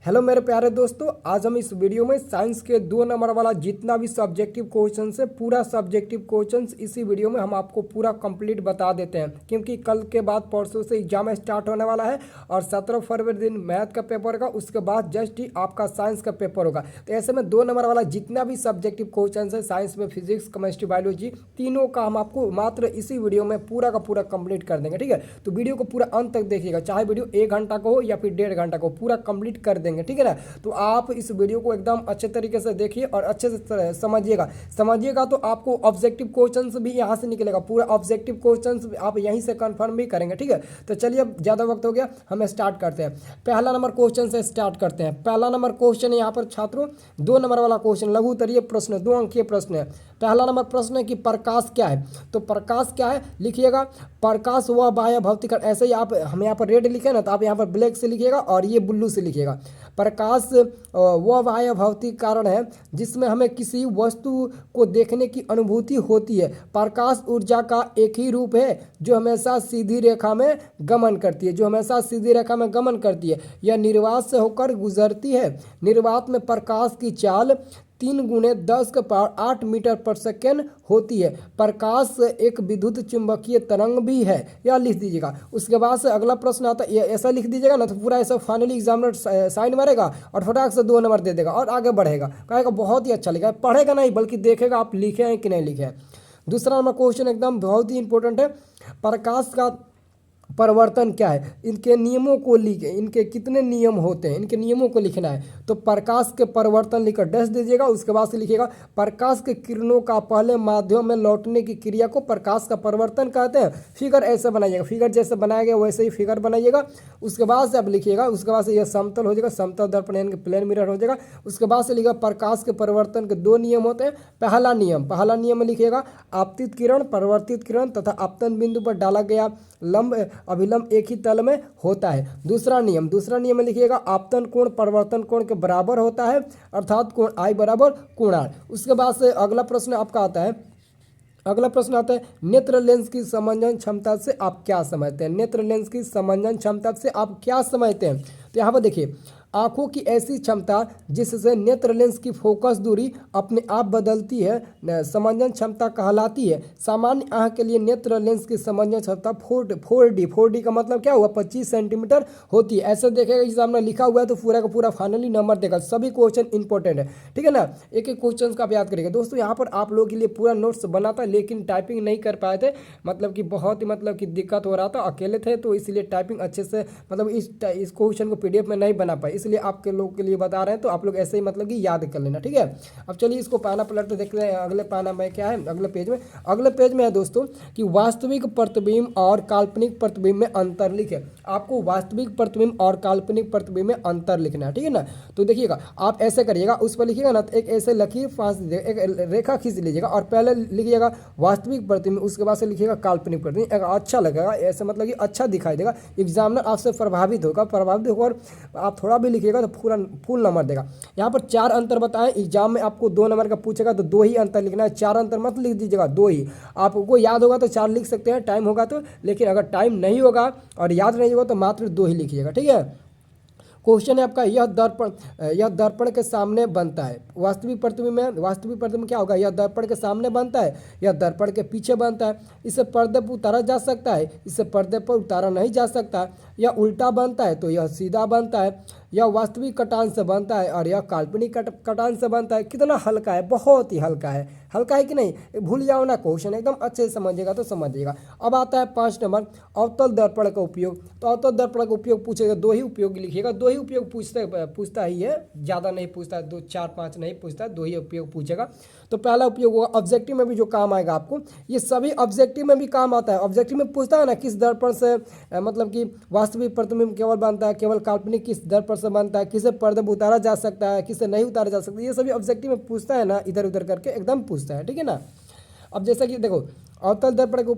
Hello मेरे प्यारे दोस्तों, आज हम इस वीडियो में साइंस के 2 नंबर वाला जितना भी सब्जेक्टिव क्वेश्चन है पूरा सब्जेक्टिव क्वेश्चंस इसी वीडियो में हम आपको पूरा कंप्लीट बता देते हैं, क्योंकि कल के बाद परसों से एग्जाम स्टार्ट होने वाला है और 17 फरवरी दिन मैथ का पेपर होगा। उसके बाद जस्ट ही आपका साइंस का पेपर होगा। तो ऐसे में 2 नंबर वाला जितना भी सब्जेक्टिव क्वेश्चन है साइंस में, फिजिक्स, केमिस्ट्री, बायोलॉजी, तीनों का हम आपको मात्र इसी वीडियो में पूरा का पूरा कंप्लीट कर देंगे। ठीक है, तो वीडियो को पूरा अंत तक देखिएगा, चाहे वीडियो 1 घंटा का हो या फिर 1.5 घंटा को, पूरा कंप्लीट कर देंगे। ठीक है ना, तो आप इस वीडियो को एकदम अच्छे तरीके से देखिए और अच्छे से समझिएगा तो आपको ऑब्जेक्टिव क्वेश्चंस भी यहाँ से निकलेगा। पूरा ऑब्जेक्टिव क्वेश्चंस आप यहीं से कंफर्म भी करेंगे। ठीक है, तो चलिए अब ज़्यादा वक्त हो गया, हम स्टार्ट करते हैं। पहला नंबर क्वेश्चन से स्टार्ट करते हैं। पहला नंबर क्वेश्चन है यहाँ पर छात्रों 2 नंबर वाला क्वेश्चन, लघु उत्तरीय प्रश्न, 2 अंकीय प्रश्न है। पहला नंबर प्रश्न है कि प्रकाश क्या है। तो प्रकाश क्या है लिखिएगा, प्रकाश व बाह्य भौतिक। ऐसे ही आप हम यहाँ पर रेड लिखे ना, तो आप यहाँ पर ब्लैक से लिखिएगा और ये ब्लू से लिखिएगा। प्रकाश वह बाह्य भौतिक कारण है जिसमें हमें किसी वस्तु को देखने की अनुभूति होती है। प्रकाश ऊर्जा का एक ही रूप है जो हमेशा सीधी रेखा में गमन करती है, यह निर्वात से होकर गुजरती है। निर्वात में प्रकाश की चाल 3 × 10⁸ मीटर पर सेकेंड होती है। प्रकाश एक विद्युत चुंबकीय तरंग भी है, यह लिख दीजिएगा। उसके बाद से अगला प्रश्न आता है, ऐसा लिख दीजिएगा ना, तो पूरा ऐसा फाइनली एग्जामिनर साइन मारेगा और फटाक से 2 नंबर दे देगा और आगे बढ़ेगा, कहेगा बहुत ही अच्छा लिखा है। पढ़ेगा नहीं बल्कि देखेगा आप लिखे हैं कि नहीं लिखे हैं। दूसरा नंबर क्वेश्चन एकदम बहुत ही इंपॉर्टेंट है, प्रकाश का परिवर्तन क्या है, इनके नियमों को लिखे, इनके कितने नियम होते हैं, इनके नियमों को लिखना है। तो प्रकाश के परिवर्तन लिखकर डैश दीजिएगा। उसके बाद से लिखिएगा प्रकाश के किरणों का पहले माध्यम में लौटने की क्रिया को प्रकाश का परिवर्तन कहते हैं। फिगर ऐसे बनाइएगा, फिगर जैसे बनाया गया वैसे ही फिगर बनाइएगा। उसके बाद से आप लिखिएगा, उसके बाद से यह समतल हो जाएगा, समतल दर्पण यानी कि प्लेन मिरर हो जाएगा। उसके बाद से लिखिएगा प्रकाश के परिवर्तन के 2 नियम होते हैं। पहला नियम में लिखिएगा आपतित किरण, परावर्तित किरण तथा आपतन बिंदु पर डाला गया लंब अभिलंब एक ही तल में होता है। दूसरा नियम में लिखिएगा आपतन कोण परावर्तन कोण के बराबर होता है, अर्थात कोण I बराबर कोण R। उसके बाद से अगला प्रश्न आपका आता है, नेत्र लेंस की समंजन क्षमता से आप क्या समझते हैं। नेत्र लेंस की समंजन क्षमता से आप क्या समझते हैं। तो यहाँ पर देखिए, आँखों की ऐसी क्षमता जिससे नेत्र लेंस की फोकस दूरी अपने आप बदलती है समंजन क्षमता कहलाती है। सामान्य आँख के लिए नेत्र लेंस की समंजन क्षमता 4D का मतलब क्या हुआ, 25 सेंटीमीटर होती है। ऐसे देखेगा कि सामने लिखा हुआ है तो पूरा का पूरा फाइनली नंबर देगा। सभी क्वेश्चन इंपॉर्टेंट है, ठीक है ना, एक एक क्वेश्चन का आप याद करेंगे। दोस्तों यहाँ पर आप लोगों के लिए पूरा नोट्स बना था, लेकिन टाइपिंग नहीं कर पाए थे, मतलब कि बहुत ही दिक्कत हो रहा था, अकेले थे, तो इसलिए टाइपिंग अच्छे से इस क्वेश्चन को PDF में नहीं बना पाए, इसलिए आपके लोग के लिए बता रहे हैं। तो आप लोग ऐसे ही कि याद कर लेना, ठीक है। अब चलिए इसको पाना पलट देखते हैं, अगले पाना में क्या है, अगले पेज में है दोस्तों कि वास्तविक प्रतिबिंब और काल्पनिक प्रतिबिंब में अंतर लिखे। आपको वास्तविक प्रतिबिंब और काल्पनिक प्रतिबिंब में अंतर लिखना है, ठीक है ना। तो देखिएगा आप ऐसे करिएगा, उस पर लिखिएगा ना, तो एक ऐसे लकीर फांस दीजिएगा, एक रेखा खींच लीजिएगा और पहले लिखिएगा वास्तविक प्रतिबिंब, उसके बाद से लिखिएगा काल्पनिक प्रतिबिंब। अच्छा लगेगा, ऐसे कि अच्छा दिखाई देगा, एग्जामिनर आपसे प्रभावित होगा और आप थोड़ा भी लिखिएगा तो पूरा फुल नंबर देगा। यहाँ पर 4 अंतर बताएं, एग्जाम में आपको 2 नंबर का पूछेगा तो 2 ही अंतर लिखना है, 4 अंतर मत लिख दीजिएगा, 2 ही। आपको याद होगा तो 4 लिख सकते हैं, टाइम होगा तो, लेकिन अगर टाइम नहीं होगा और याद नहीं होगा तो मात्र 2 ही लिखिएगा, ठीक है। क्वेश्चन है आपका, यह दर्पण के सामने बनता है। वास्तविक प्रतिबिंब क्या होगा, यह दर्पण के सामने बनता है, यह दर्पण के पीछे बनता है, इसे पर्दे पर उतारा जा सकता है, इसे पर्दे पर उतारा नहीं जा सकता, यह उल्टा बनता है तो यह सीधा बनता है, यह वास्तविक कटान से बनता है और यह काल्पनिक कटान से बनता है। कितना हल्का है, बहुत ही हल्का है कि नहीं, भूल जाओ ना, क्वेश्चन एकदम अच्छे से समझिएगा तो समझिएगा। अब आता है 5 नंबर अवतल दर्पण का उपयोग। तो अवतल दर्पण का उपयोग पूछेगा, 2 ही उपयोग लिखिएगा, 2 ही उपयोग पूछता ही है, ज़्यादा नहीं पूछता है, 2 4 5 नहीं पूछता है, 2 ही उपयोग पूछेगा। तो पहला उपयोग होगा ऑब्जेक्टिव में भी जो काम आएगा आपको, ये सभी ऑब्जेक्टिव में भी काम आता है। ऑब्जेक्टिव में पूछता है ना किस दर्पण से मतलब कि वास्तविक प्रतिबिंब केवल बनता है, केवल काल्पनिक किस दर्पण से बनता है, किसे पर्दे पर उतारा जा सकता है, किसे नहीं उतारा जा सकता, ये सभी ऑब्जेक्टिव में पूछता है ना, इधर उधर करके एकदम पूछता है, ठीक है ना। अब जैसा कि देखो अवतल दर्पण के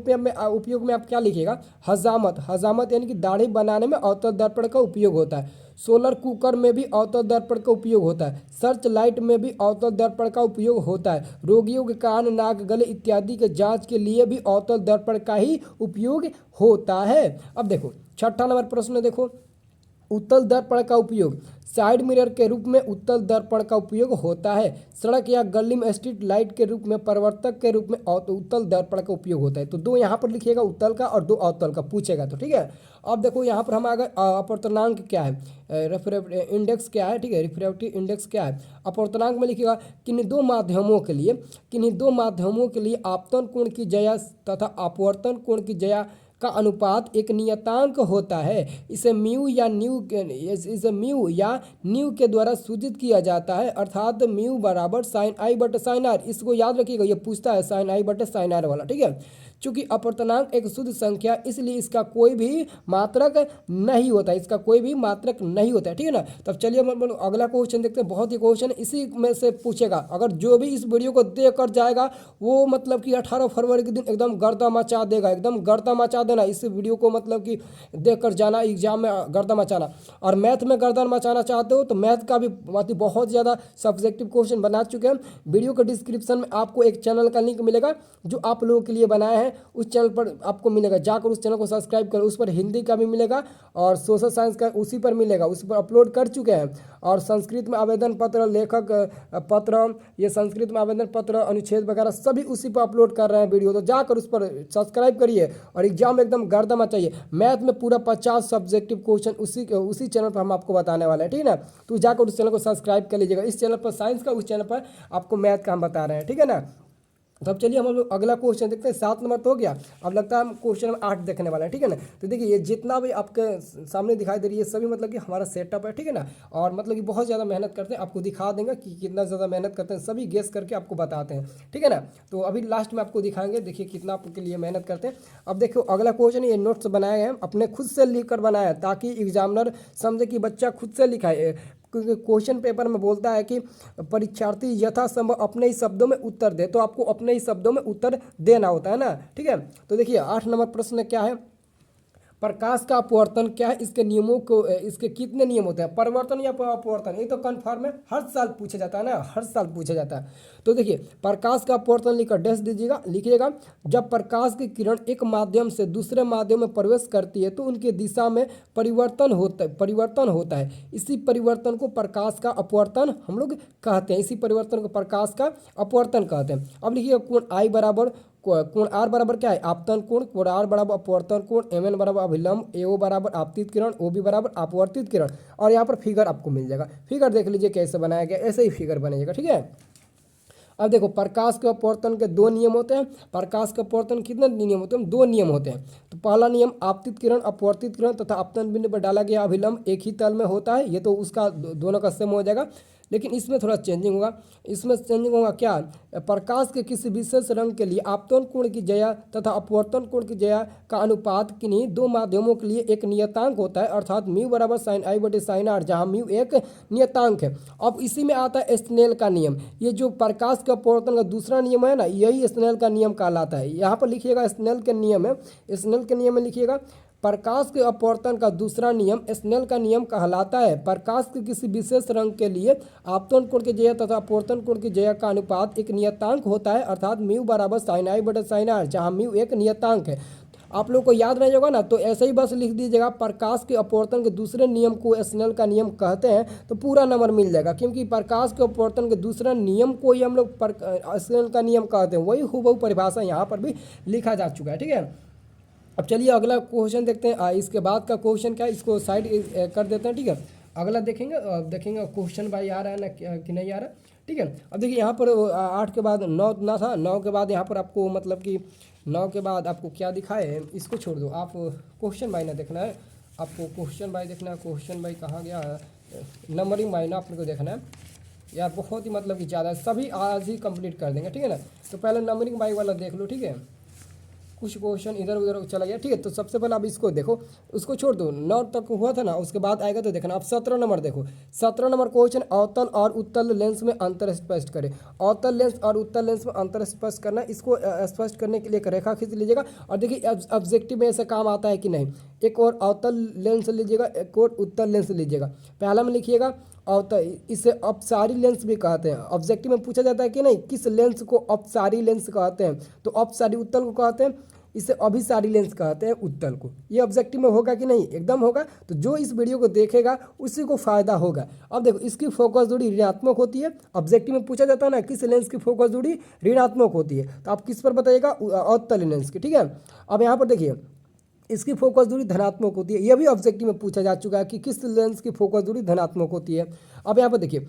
उपयोग में आप क्या लिखिएगा, हजामत यानी कि दाढ़ी बनाने में अवतल दर्पण का उपयोग होता है। सोलर कुकर में भी अवतल दर्पण का उपयोग होता है। सर्च लाइट में भी अवतल दर्पण का उपयोग होता है। रोगियों के कान, नाक, गले इत्यादि के जांच के लिए भी अवतल दर्पण का ही उपयोग होता है। अब देखो 6ठा नंबर प्रश्न देखो, उत्तल दर्पण का उपयोग साइड मिरर के रूप में उत्तल दर्पण का उपयोग होता है। सड़क या गली में स्ट्रीट लाइट के रूप में परिवर्तक के रूप में उत्तल दर्पण का उपयोग होता है। तो दो यहाँ पर लिखिएगा उत्तल का और दो अवतल का पूछेगा तो ठीक है। अब देखो यहाँ पर हम अगर अपवर्तनांक क्या है, रिफ्रैक्टिव इंडेक्स क्या है, ठीक है, रिफ्रैक्टिव इंडेक्स क्या है। अपवर्तनांक में लिखिएगा किन्हीं दो माध्यमों के लिए आपतन कोण की जया तथा अपवर्तन कोण की जया का अनुपात एक नियतांक होता है। इसे म्यू या न्यू के द्वारा सूचित किया जाता है, अर्थात म्यू बराबर साइन आई बटे साइन आर। इसको याद रखिएगा, ये पूछता है साइन आई बटे साइन आर वाला, ठीक है। चूंकि अपवर्तनांक एक शुद्ध संख्या इसलिए इसका कोई भी मात्रक नहीं होता है, ठीक है ना। तब चलिए हम अगला क्वेश्चन देखते हैं। बहुत ही क्वेश्चन इसी में से पूछेगा। अगर जो भी इस वीडियो को देख कर जाएगा वो मतलब कि 18 फरवरी के दिन एकदम गर्दा मचा देगा, एकदम गर्दा मचा देना। इस वीडियो को मतलब कि देख कर जाना, एग्जाम में गर्दा मचाना। और मैथ में गर्दा मचाना चाहते हो तो मैथ का भी बहुत ज़्यादा सब्जेक्टिव क्वेश्चन बना चुके हैं। वीडियो के डिस्क्रिप्शन में आपको एक चैनल का लिंक मिलेगा जो आप लोगों के लिए बनाया है, उस चैनल पर आपको मिलेगा। जाकर उस चैनल को सब्सक्राइब करो, उस पर हिंदी का भी मिलेगा और सोशल साइंस का उसी पर मिलेगा, उस पर अपलोड कर चुके हैं। और संस्कृत में आवेदन पत्र, लेखक पत्र, ये संस्कृत में आवेदन पत्र, अनुच्छेद वगैरह सभी उसी पर अपलोड कर रहे हैं वीडियो। तो जाकर उस पर सब्सक्राइब करिए और एग्जाम में एकदम गर्दा मचाइए। मैथ में पूरा 50 सब्जेक्टिव क्वेश्चन उसी चैनल पर हम आपको बताने वाले हैं, ठीक है ना। तो जाकर उस चैनल को सब्सक्राइब कर लीजिएगा। इस चैनल पर साइंस का, उस चैनल पर आपको मैथ का हम बता रहे हैं, ठीक है ना। तब चलिए हम लोग अगला क्वेश्चन देखते हैं। 7 नंबर तो हो गया, अब लगता है हम क्वेश्चन नंबर 8 देखने वाले हैं, ठीक है ना। तो देखिए ये जितना भी आपके सामने दिखाई दे रही है सभी मतलब कि हमारा सेटअप है, ठीक है ना। और मतलब कि बहुत ज़्यादा मेहनत करते हैं, आपको दिखा देंगे कि कितना ज़्यादा मेहनत करते हैं, सभी गेस करके आपको बताते हैं, ठीक है ना। तो अभी लास्ट में आपको दिखाएंगे, देखिए कितना आपके लिए मेहनत करते हैं। अब देखो अगला क्वेश्चन, ये नोट्स बनाए हैं अपने खुद से लिख कर बनाया है ताकि एग्जामिनर समझे कि बच्चा खुद से लिखा है। क्योंकि क्वेश्चन पेपर में बोलता है कि परीक्षार्थी यथासंभव अपने ही शब्दों में उत्तर दे, तो आपको अपने ही शब्दों में उत्तर देना होता है ना, ठीक है। तो देखिए 8 नंबर प्रश्न क्या है, प्रकाश का अपवर्तन क्या है, इसके नियमों को, इसके कितने नियम होते हैं, परिवर्तन या अपवर्तन, ये तो कन्फर्म है, हर साल पूछा जाता है ना, हर साल पूछा जाता है। तो देखिए प्रकाश का अपवर्तन लिखकर डैश दीजिएगा, लिखिएगा जब प्रकाश की किरण एक माध्यम से दूसरे माध्यम में प्रवेश करती है तो उनकी दिशा में परिवर्तन होता है। इसी परिवर्तन को प्रकाश का अपवर्तन हम लोग कहते हैं, इसी परिवर्तन को प्रकाश का अपवर्तन कहते हैं। अब लिखिएगा कोण आई बराबर, कोण आर बराबर क्या है, आपतन कोण, कोण आर बराबर अपवर्तन कोण, एम एन बराबर अभिलंब, एओ बराबर आपतित किरण, ओ बी बराबर अपवर्तित किरण। और यहाँ पर फिगर आपको मिल जाएगा, फिगर देख लीजिए कैसे बनाया गया, ऐसे ही फिगर बनेगा, ठीक है। अब देखो प्रकाश के अपवर्तन के 2 नियम होते हैं। प्रकाश के अपवर्तन कितने नियम होते हैं, 2 नियम होते हैं। तो पहला नियम आपतित किरण, अपवर्तित किरण तथा आपतन बिंदु पर डाला गया अभिलंब एक ही तल में होता है, ये तो उसका दोनों का सेम हो जाएगा। लेकिन इसमें थोड़ा चेंजिंग होगा, क्या, प्रकाश के किसी विशेष रंग के लिए आपतन कोण की जया तथा अपवर्तन कोण की जया का अनुपात किन्हीं 2 माध्यमों के लिए एक नियतांक होता है, अर्थात म्यू बराबर साइन आई बटे साइन आर, जहाँ म्यू एक नियतांक है। अब इसी में आता है स्नेल का नियम। ये जो प्रकाश के अपवर्तन का दूसरा नियम है ना, यही स्नेल का नियम कहलाता है। यहाँ पर लिखिएगा स्नेल के नियम है, स्नेल के नियम में लिखिएगा प्रकाश के अपवर्तन का दूसरा नियम स्नेल का नियम कहलाता है। प्रकाश के किसी विशेष रंग के लिए आपतन कोण की जया तथा अपवर्तन कोण की जया का अनुपात एक नियतांक होता है, अर्थात म्यू बराबर साइन आई बटे साइन आर, जहाँ म्यू एक नियतांक है। आप लोग को याद नहीं होगा ना, तो ऐसे ही बस लिख दीजिएगा प्रकाश के अपवर्तन के दूसरे नियम को स्नेल का नियम कहते हैं, तो पूरा नंबर मिल जाएगा। क्योंकि प्रकाश के अपवर्तन के दूसरा नियम को ही हम लोग स्नेल का नियम कहते हैं, वही हूबहू परिभाषा यहाँ पर भी लिखा जा चुका है, ठीक है। अब चलिए अगला क्वेश्चन देखते हैं। इसके बाद का क्वेश्चन क्या है, इसको साइड कर देते हैं, ठीक है। अगला देखेंगे, क्वेश्चन भाई आ रहा है ना कि नहीं आ रहा, ठीक है। अब देखिए यहाँ पर 8 के बाद 9 ना था, 9 के बाद यहाँ पर आपको मतलब कि 9 के बाद आपको क्या दिखाए, इसको छोड़ दो, आप क्वेश्चन भाई ना देखना है, आपको क्वेश्चन भाई देखना है। क्वेश्चन भाई कहाँ गया, नंबरिंग भाई ना अपने को देखना है यार, बहुत ही मतलब कि ज़्यादा, सभी आज ही कंप्लीट कर देंगे, ठीक है ना। तो पहले नंबरिंग भाई वाला देख लो, ठीक है। कुछ क्वेश्चन इधर उधर चला गया, ठीक है। तो सबसे पहले आप इसको देखो, उसको छोड़ दो, 9 तक हुआ था ना, उसके बाद आएगा तो देखना। आप 17 नंबर देखो, 17 नंबर क्वेश्चन, अवतल और उत्तल लेंस में अंतर स्पष्ट करें। अवतल लेंस और उत्तल लेंस में अंतर स्पष्ट करना, इसको स्पष्ट करने के लिए एक रेखा खींच लीजिएगा। और देखिए ऑब्जेक्टिव में ऐसा काम आता है कि नहीं, एक और अवतल लेंस लीजिएगा, एक और उत्तल लेंस लीजिएगा। पहला में लिखिएगा अवतल, इसे अपसारी लेंस भी कहते हैं। ऑब्जेक्टिव में पूछा जाता है कि नहीं किस लेंस को अपसारी लेंस कहते हैं, तो अपसारी उत्तल को कहते हैं। इसे अभिसारी लेंस कहते हैं उत्तल को। ये ऑब्जेक्टिव में होगा कि नहीं? एकदम होगा। तो जो इस वीडियो को देखेगा उसी को फायदा होगा। अब देखो इसकी फोकस दूरी ऋणात्मक होती है। ऑब्जेक्टिव में पूछा जाता है ना किस लेंस की फोकस दूरी ऋणात्मक होती है, तो आप किस पर बताइएगा? अवतल लेंस की। ठीक है, अब यहाँ पर देखिए इसकी फोकस दूरी धनात्मक होती है। यह भी ऑब्जेक्टिव में पूछा जा चुका है कि किस लेंस की फोकस दूरी धनात्मक होती है। अब यहाँ पर देखिए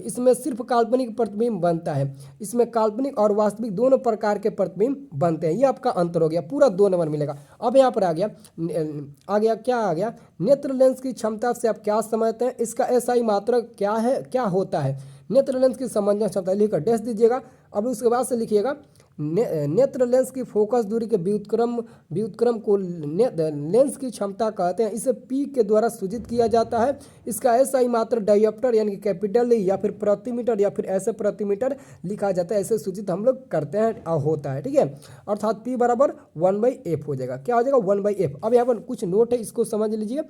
इसमें सिर्फ काल्पनिक प्रतिबिंब बनता है। इसमें काल्पनिक और वास्तविक दोनों प्रकार के प्रतिबिंब बनते हैं। ये आपका अंतर हो गया, पूरा 2 नंबर मिलेगा। अब यहाँ पर आ गया क्या आ गया? नेत्र लेंस की क्षमता से आप क्या समझते हैं? इसका SI मात्रक क्या है, क्या होता है? नेत्र लेंस की समंजन क्षमता लिखकर डैश दीजिएगा। अब उसके बाद से लिखिएगा नेत्र लेंस की फोकस दूरी के व्युत्क्रम को लेंस की क्षमता कहते हैं। इसे P के द्वारा सूचित किया जाता है। इसका SI मात्र डायोप्टर यानी कि कैपिटल या फिर प्रति मीटर या फिर ऐसे प्रति मीटर लिखा जाता है। ऐसे सूचित हम लोग करते हैं होता है। ठीक है, अर्थात P बराबर 1/f हो जाएगा। क्या हो जाएगा? 1/f। अब यहाँ पर कुछ नोट है, इसको समझ लीजिए।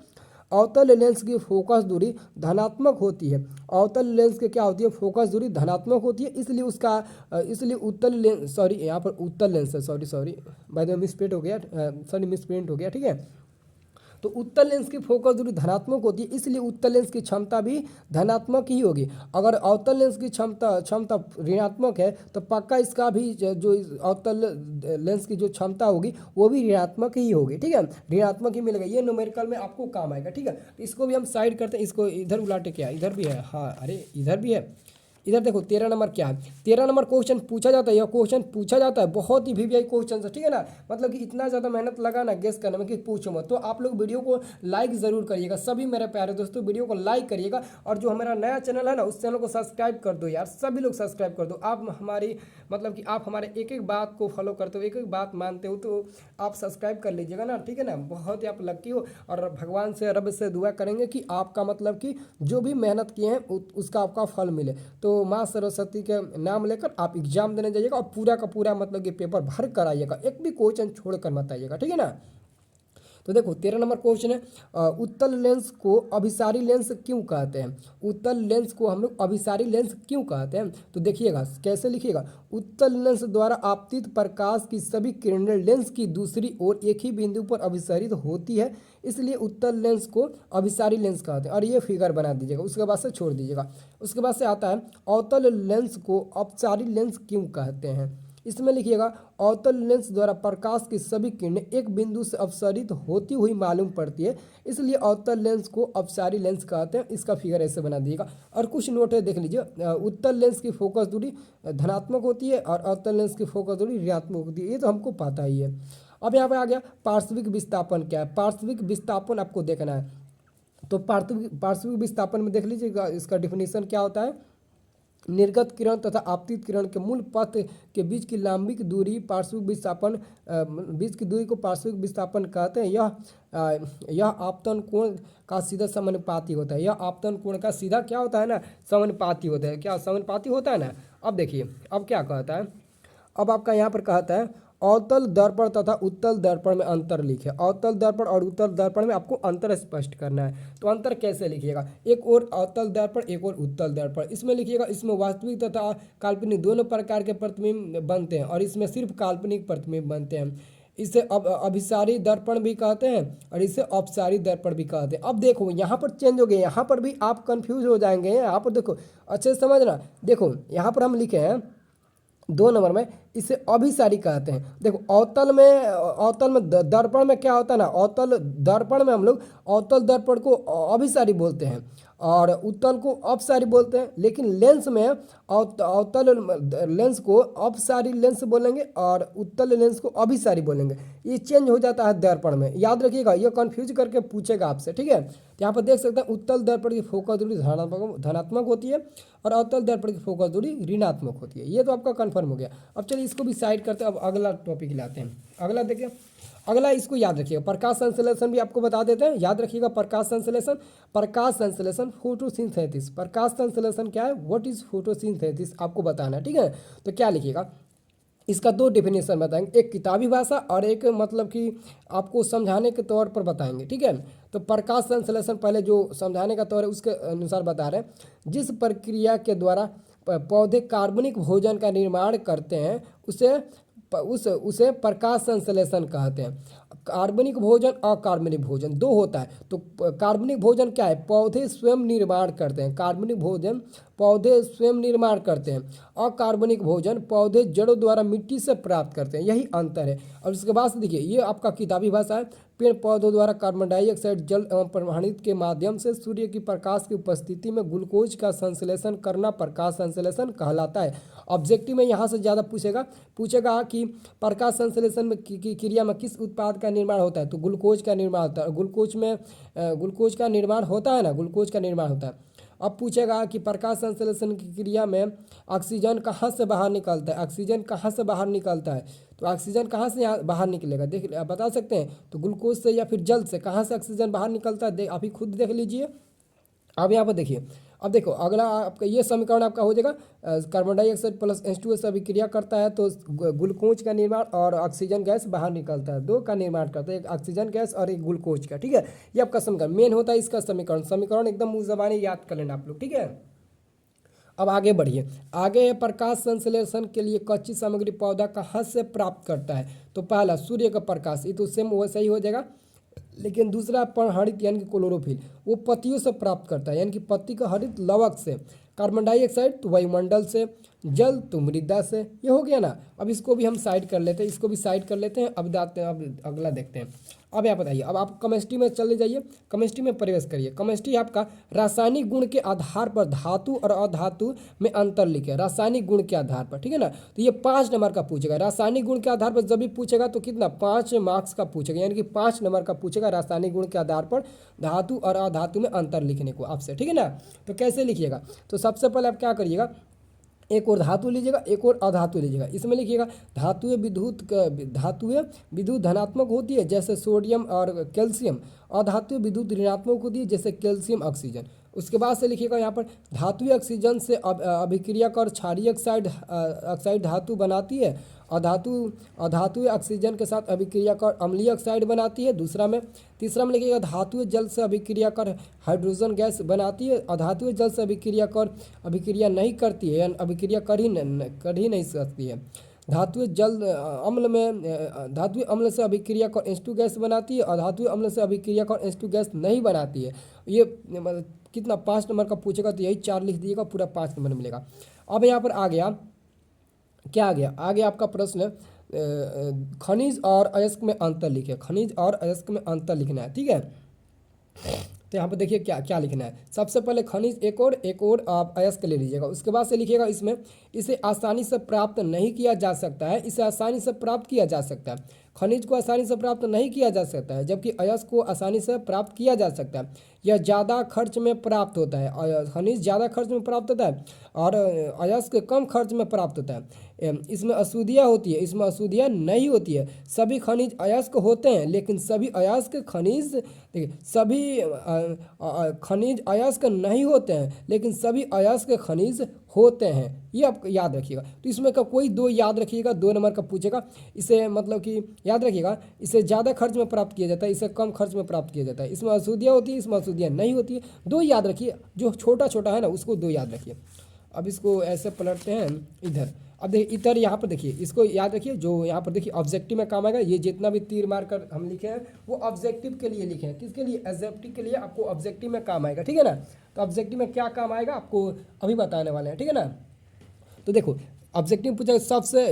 अवतल लेंस की फोकस दूरी धनात्मक होती है। अवतल लेंस की क्या होती है? फोकस दूरी धनात्मक होती है। इसलिए उत्तल लेंस, सॉरी यहाँ पर उत्तल लेंस है, sorry by the way misprint हो गया। ठीक है, तो उत्तल लेंस की फोकस दूरी धनात्मक होती है, इसलिए उत्तल लेंस की क्षमता भी धनात्मक ही होगी। अगर अवतल लेंस की क्षमता ऋणात्मक है तो पक्का इसका भी जो अवतल लेंस की जो क्षमता होगी वो भी ऋणात्मक ही होगी। ठीक है, ऋणात्मक ही मिलेगा। ये न्यूमेरिकल में आपको काम आएगा। ठीक है, तो इसको भी हम साइड करते हैं। इसको इधर उलाटे, क्या इधर भी है? हाँ, अरे इधर भी है। इधर देखो 13 नंबर क्या है? 13 नंबर क्वेश्चन पूछा जाता है। यह क्वेश्चन पूछा जाता है, बहुत ही VVI क्वेश्चन है। ठीक है ना, मतलब कि इतना ज़्यादा मेहनत लगा ना गेस करने में कि पूछो मत। तो आप लोग वीडियो को लाइक ज़रूर करिएगा। सभी मेरे प्यारे दोस्तों वीडियो को लाइक करिएगा, और जो हमारा नया चैनल है ना उस चैनल को सब्सक्राइब कर दो यार। सभी लोग सब्सक्राइब कर दो। आप हमारी मतलब कि आप हमारे एक एक बात को फॉलो करते हो, एक एक बात मानते हो, तो आप सब्सक्राइब कर लीजिएगा ना। ठीक है ना, बहुत ही आप लक्की हो, और भगवान से रब से दुआ करेंगे कि आपका मतलब कि जो भी मेहनत किए हैं उसका आपका फल मिले। तो माँ सरस्वती के नाम लेकर आप एग्जाम देने जाइएगा, और पूरा का पूरा मतलब कि पेपर भर कर आइएगा, एक भी क्वेश्चन छोड़ कर मत आइएगा। ठीक है ना, तो देखो 13 नंबर क्वेश्चन है उत्तल लेंस को अभिसारी लेंस क्यों कहते हैं? उत्तल लेंस को हम लोग अभिसारी लेंस क्यों कहते हैं? तो देखिएगा कैसे लिखिएगा। उत्तल लेंस द्वारा आपतित प्रकाश की सभी किरणें लेंस की दूसरी ओर एक ही बिंदु पर अभिसारित होती है, इसलिए उत्तल लेंस को अभिसारी लेंस कहते हैं। और ये फिगर बना दीजिएगा, उसके बाद से छोड़ दीजिएगा। उसके बाद से आता है अवतल लेंस को अपसारी लेंस क्यों कहते हैं? इसमें लिखिएगा अवतल लेंस द्वारा प्रकाश की सभी किरणें एक बिंदु से अपसरित होती हुई मालूम पड़ती है, इसलिए अवतल लेंस को अपसारी लेंस कहते हैं। इसका फिगर ऐसे बना दीजिएगा। और कुछ नोट है, देख लीजिए। उत्तल लेंस की फोकस दूरी धनात्मक होती है और अवतल लेंस की फोकस दूरी ऋणात्मक होती है। ये तो हमको पता ही है। अब यहाँ पर आ गया पार्श्विक विस्थापन क्या है? पार्श्विक विस्थापन आपको देखना है। तो पार्श्विक विस्थापन में देख लीजिएगा, इसका डिफिनीशन क्या होता है? निर्गत किरण तथा आपतित किरण के मूल पथ के बीच की लंबिक दूरी पार्श्विक विस्थापन, बीच की दूरी को पार्श्विक विस्थापन कहते हैं। यह आपतन कोण का सीधा समानुपाती होता है। यह आपतन कोण का सीधा क्या होता है ना? समानुपाती होता है। क्या समानुपाती होता है ना? अब देखिए अब क्या कहता है। अब आपका यहाँ पर कहता है अवतल दर्पण तथा उत्तल दर्पण में अंतर लिखे। अवतल दर्पण और उत्तल दर्पण में आपको अंतर स्पष्ट करना है। तो अंतर कैसे लिखिएगा? एक और अवतल दर्पण, एक और उत्तल दर्पण। इसमें लिखिएगा इसमें वास्तविक तथा काल्पनिक दोनों प्रकार के प्रतिबिंब बनते हैं, और इसमें सिर्फ काल्पनिक प्रतिबिंब बनते हैं। इसे अभिसारी दर्पण भी कहते हैं और इसे अपसारी दर्पण भी कहते हैं। अब देखो यहाँ पर चेंज हो गए, यहाँ पर भी आप कंफ्यूज हो जाएंगे। यहाँ पर देखो अच्छे से समझना। देखो यहाँ पर हम लिखे हैं 2 नंबर में इसे अभिसारी कहते हैं। देखो अवतल में दर्पण में क्या होता है ना? अवतल दर्पण में हम लोग अवतल दर्पण को अभिसारी बोलते हैं और उत्तल को अपसारी बोलते हैं। लेकिन लेंस में अवतल लेंस को अपसारी लेंस बोलेंगे और उत्तल लेंस को अभिसारी बोलेंगे। ये चेंज हो जाता है दर्पण में, याद रखिएगा। ये कंफ्यूज करके पूछेगा आपसे। ठीक है, तो यहाँ पर देख सकते हैं उत्तल दर्पण की फोकस दूरी धनात्मक होती है और अवतल दर्पण की फोकस दूरी ऋणात्मक होती है। ये तो आपका कन्फर्म हो गया। अब चलिए इसको भी साइड करते हैं। अब अगला टॉपिक लाते हैं। अगला देखिए, अगला इसको याद रखिएगा। प्रकाश संश्लेषण भी आपको बता देते हैं, याद रखिएगा। प्रकाश संश्लेषण फोटोसिंथेसिस। प्रकाश संश्लेषण क्या है? व्हाट इज फोटोसिंथेसिस आपको बताना है। ठीक है, तो क्या लिखिएगा? इसका 2 डेफिनेशन बताएंगे, एक किताबी भाषा और एक मतलब कि आपको समझाने के तौर पर बताएंगे। ठीक है, तो प्रकाश संश्लेषण पहले जो समझाने का तौर है उसके अनुसार बता रहे हैं। जिस प्रक्रिया के द्वारा पौधे कार्बनिक भोजन का निर्माण करते हैं उसे उसे प्रकाश संश्लेषण कहते हैं। कार्बनिक भोजन, अकार्बनिक भोजन दो होता है। तो कार्बनिक भोजन क्या है, पौधे स्वयं निर्माण करते हैं, कार्बनिक भोजन पौधे स्वयं निर्माण करते हैं, अकार्बनिक भोजन पौधे जड़ों द्वारा मिट्टी से प्राप्त करते हैं, यही अंतर है। और उसके बाद से देखिए, ये आपका किताबी भाषा है। पेड़ पौधों द्वारा कार्बन डाइऑक्साइड जल एवं प्रवाहित के माध्यम से सूर्य की प्रकाश की उपस्थिति में ग्लूकोज का संश्लेषण करना प्रकाश संश्लेषण कहलाता है। ऑब्जेक्टिव में यहाँ से ज़्यादा पूछेगा कि प्रकाश संश्लेषण में की क्रिया में किस उत्पाद का निर्माण होता है, तो ग्लूकोज का निर्माण होता है। ग्लूकोज का निर्माण होता है ना, ग्लूकोज का निर्माण होता है। अब पूछेगा कि प्रकाश संश्लेषण की क्रिया में ऑक्सीजन कहाँ से बाहर निकलता है, ऑक्सीजन कहाँ से बाहर निकलता है, तो ऑक्सीजन कहाँ से यहाँ बाहर निकलेगा, देख आप बता सकते हैं, तो ग्लूकोज से या फिर जल से कहाँ से ऑक्सीजन बाहर निकलता है, आप ही खुद देख लीजिए। अब यहाँ पर देखिए, अब देखो अगला आपका ये समीकरण आपका हो जाएगा, कार्बन डाइऑक्साइड प्लस H2O से अभिक्रिया करता है तो ग्लूकोज का निर्माण और ऑक्सीजन गैस बाहर निकलता है, दो का निर्माण करता है, एक ऑक्सीजन गैस और एक ग्लूकोज का। ठीक है, ये आपका समीकरण मेन होता है, इसका समीकरण एकदम मुँह ज़बानी याद कर लेना आप लोग। ठीक है, अब आगे बढ़िए। आगे प्रकाश संश्लेषण के लिए कच्ची सामग्री पौधा कहाँ से प्राप्त करता है, तो पहला सूर्य का प्रकाश, ये तो सेम वैसा ही हो जाएगा। लेकिन दूसरा पर्णहरित यानी कि क्लोरोफिल, वो पत्तियों से प्राप्त करता है, यानी कि पत्ती का हरित लवक से। कार्बन डाइऑक्साइड तो वायुमंडल से, जल तो मृदा से। ये हो गया ना। अब इसको भी हम साइड कर लेते हैं, इसको भी साइड कर लेते हैं। अब अगला देखते हैं। अब यहाँ बताइए, अब आप केमिस्ट्री में चले जाइए, केमिस्ट्री में प्रवेश करिए। केमिस्ट्री आपका रासायनिक गुण के आधार पर धातु और अधातु में अंतर लिखे, रासायनिक गुण के आधार पर। ठीक है ना, तो ये 5 नंबर का पूछेगा। रासायनिक गुण के आधार पर जब भी पूछेगा तो कितना 5 मार्क्स का पूछेगा, यानी कि 5 नंबर का पूछेगा रासायनिक गुण के आधार पर धातु और अधातु में अंतर लिखने को आपसे। ठीक है ना, तो कैसे लिखिएगा, तो सबसे पहले आप क्या करिएगा, एक और धातु लीजिएगा, एक और अधातु लीजिएगा। इसमें लिखिएगा धातुएं विद्युत धनात्मक होती है जैसे सोडियम और कैल्शियम, अधातुएं विद्युत ऋणात्मक होती है जैसे कैल्शियम ऑक्सीजन। उसके बाद से लिखिएगा यहाँ पर धातुएं ऑक्सीजन से अभिक्रिया कर क्षारीय ऑक्साइड धातु बनाती है, अधातुएं ऑक्सीजन के साथ अभिक्रिया कर अम्लीय ऑक्साइड बनाती है। तीसरा में लिखिएगा धातुएं जल से अभिक्रिया कर हाइड्रोजन गैस बनाती है, अधातुएं जल से अभिक्रिया नहीं करती है, यानी अभिक्रिया कर ही नहीं सकती है। धातुएं अम्ल से अभिक्रिया कर H2 गैस बनाती है, अधातुएं अम्ल से अभिक्रिया कर H2 गैस नहीं बनाती है। ये कितना 5 नंबर का पूछेगा, तो यही 4 लिख दिएगा, पूरा 5 नंबर मिलेगा। अब यहाँ पर आ गया, क्या आ गया, आगे आपका प्रश्न खनिज और अयस्क में अंतर लिखे, खनिज और अयस्क में अंतर लिखना है। ठीक है, तो यहाँ पर देखिए क्या क्या लिखना है। सबसे पहले खनिज एक और आप अयस्क ले लीजिएगा। उसके बाद से लिखिएगा इसमें इसे आसानी से प्राप्त नहीं किया जा सकता है, इसे आसानी से प्राप्त किया जा सकता है। खनिज को आसानी से प्राप्त नहीं किया जा सकता है, जबकि अयस्क को आसानी से प्राप्त किया जा सकता है। यह ज़्यादा खर्च में प्राप्त होता है, खनिज ज़्यादा खर्च में प्राप्त होता है और अयस्क कम खर्च में प्राप्त होता है। इसमें अशुद्धियाँ होती है, इसमें अशुद्धियाँ नहीं होती है। सभी खनिज अयस्क होते हैं, लेकिन सभी अयस्क खनिज, देखिए सभी खनिज अयस्क नहीं होते हैं, लेकिन सभी अयस्क खनिज होते हैं। ये आप याद रखिएगा। तो इसमें का कोई दो याद रखिएगा, 2 नंबर का पूछेगा। इसे मतलब कि याद रखिएगा, इसे ज़्यादा खर्च में प्राप्त किया जाता है, इसे कम खर्च में प्राप्त किया जाता है। इसमें अशुद्धियाँ होती है, इसमें अशुद्धियाँ नहीं होती है। 2 याद रखिए, जो छोटा छोटा है ना उसको 2 याद रखिए। अब इसको ऐसे पलटते हैं इधर। अब देखिए इधर यहाँ पर देखिए, इसको याद रखिए, जो यहाँ पर देखिए ऑब्जेक्टिव में काम आएगा। ये जितना भी तीर मार कर हम लिखे हैं वो ऑब्जेक्टिव के लिए लिखे हैं। किसके लिए? ऑब्जेक्टिव के लिए, आपको ऑब्जेक्टिव में काम आएगा। ठीक है ना, तो ऑब्जेक्टिव में क्या काम आएगा आपको अभी बताने वाले हैं। ठीक है ना, तो देखो ऑब्जेक्टिव पूछा,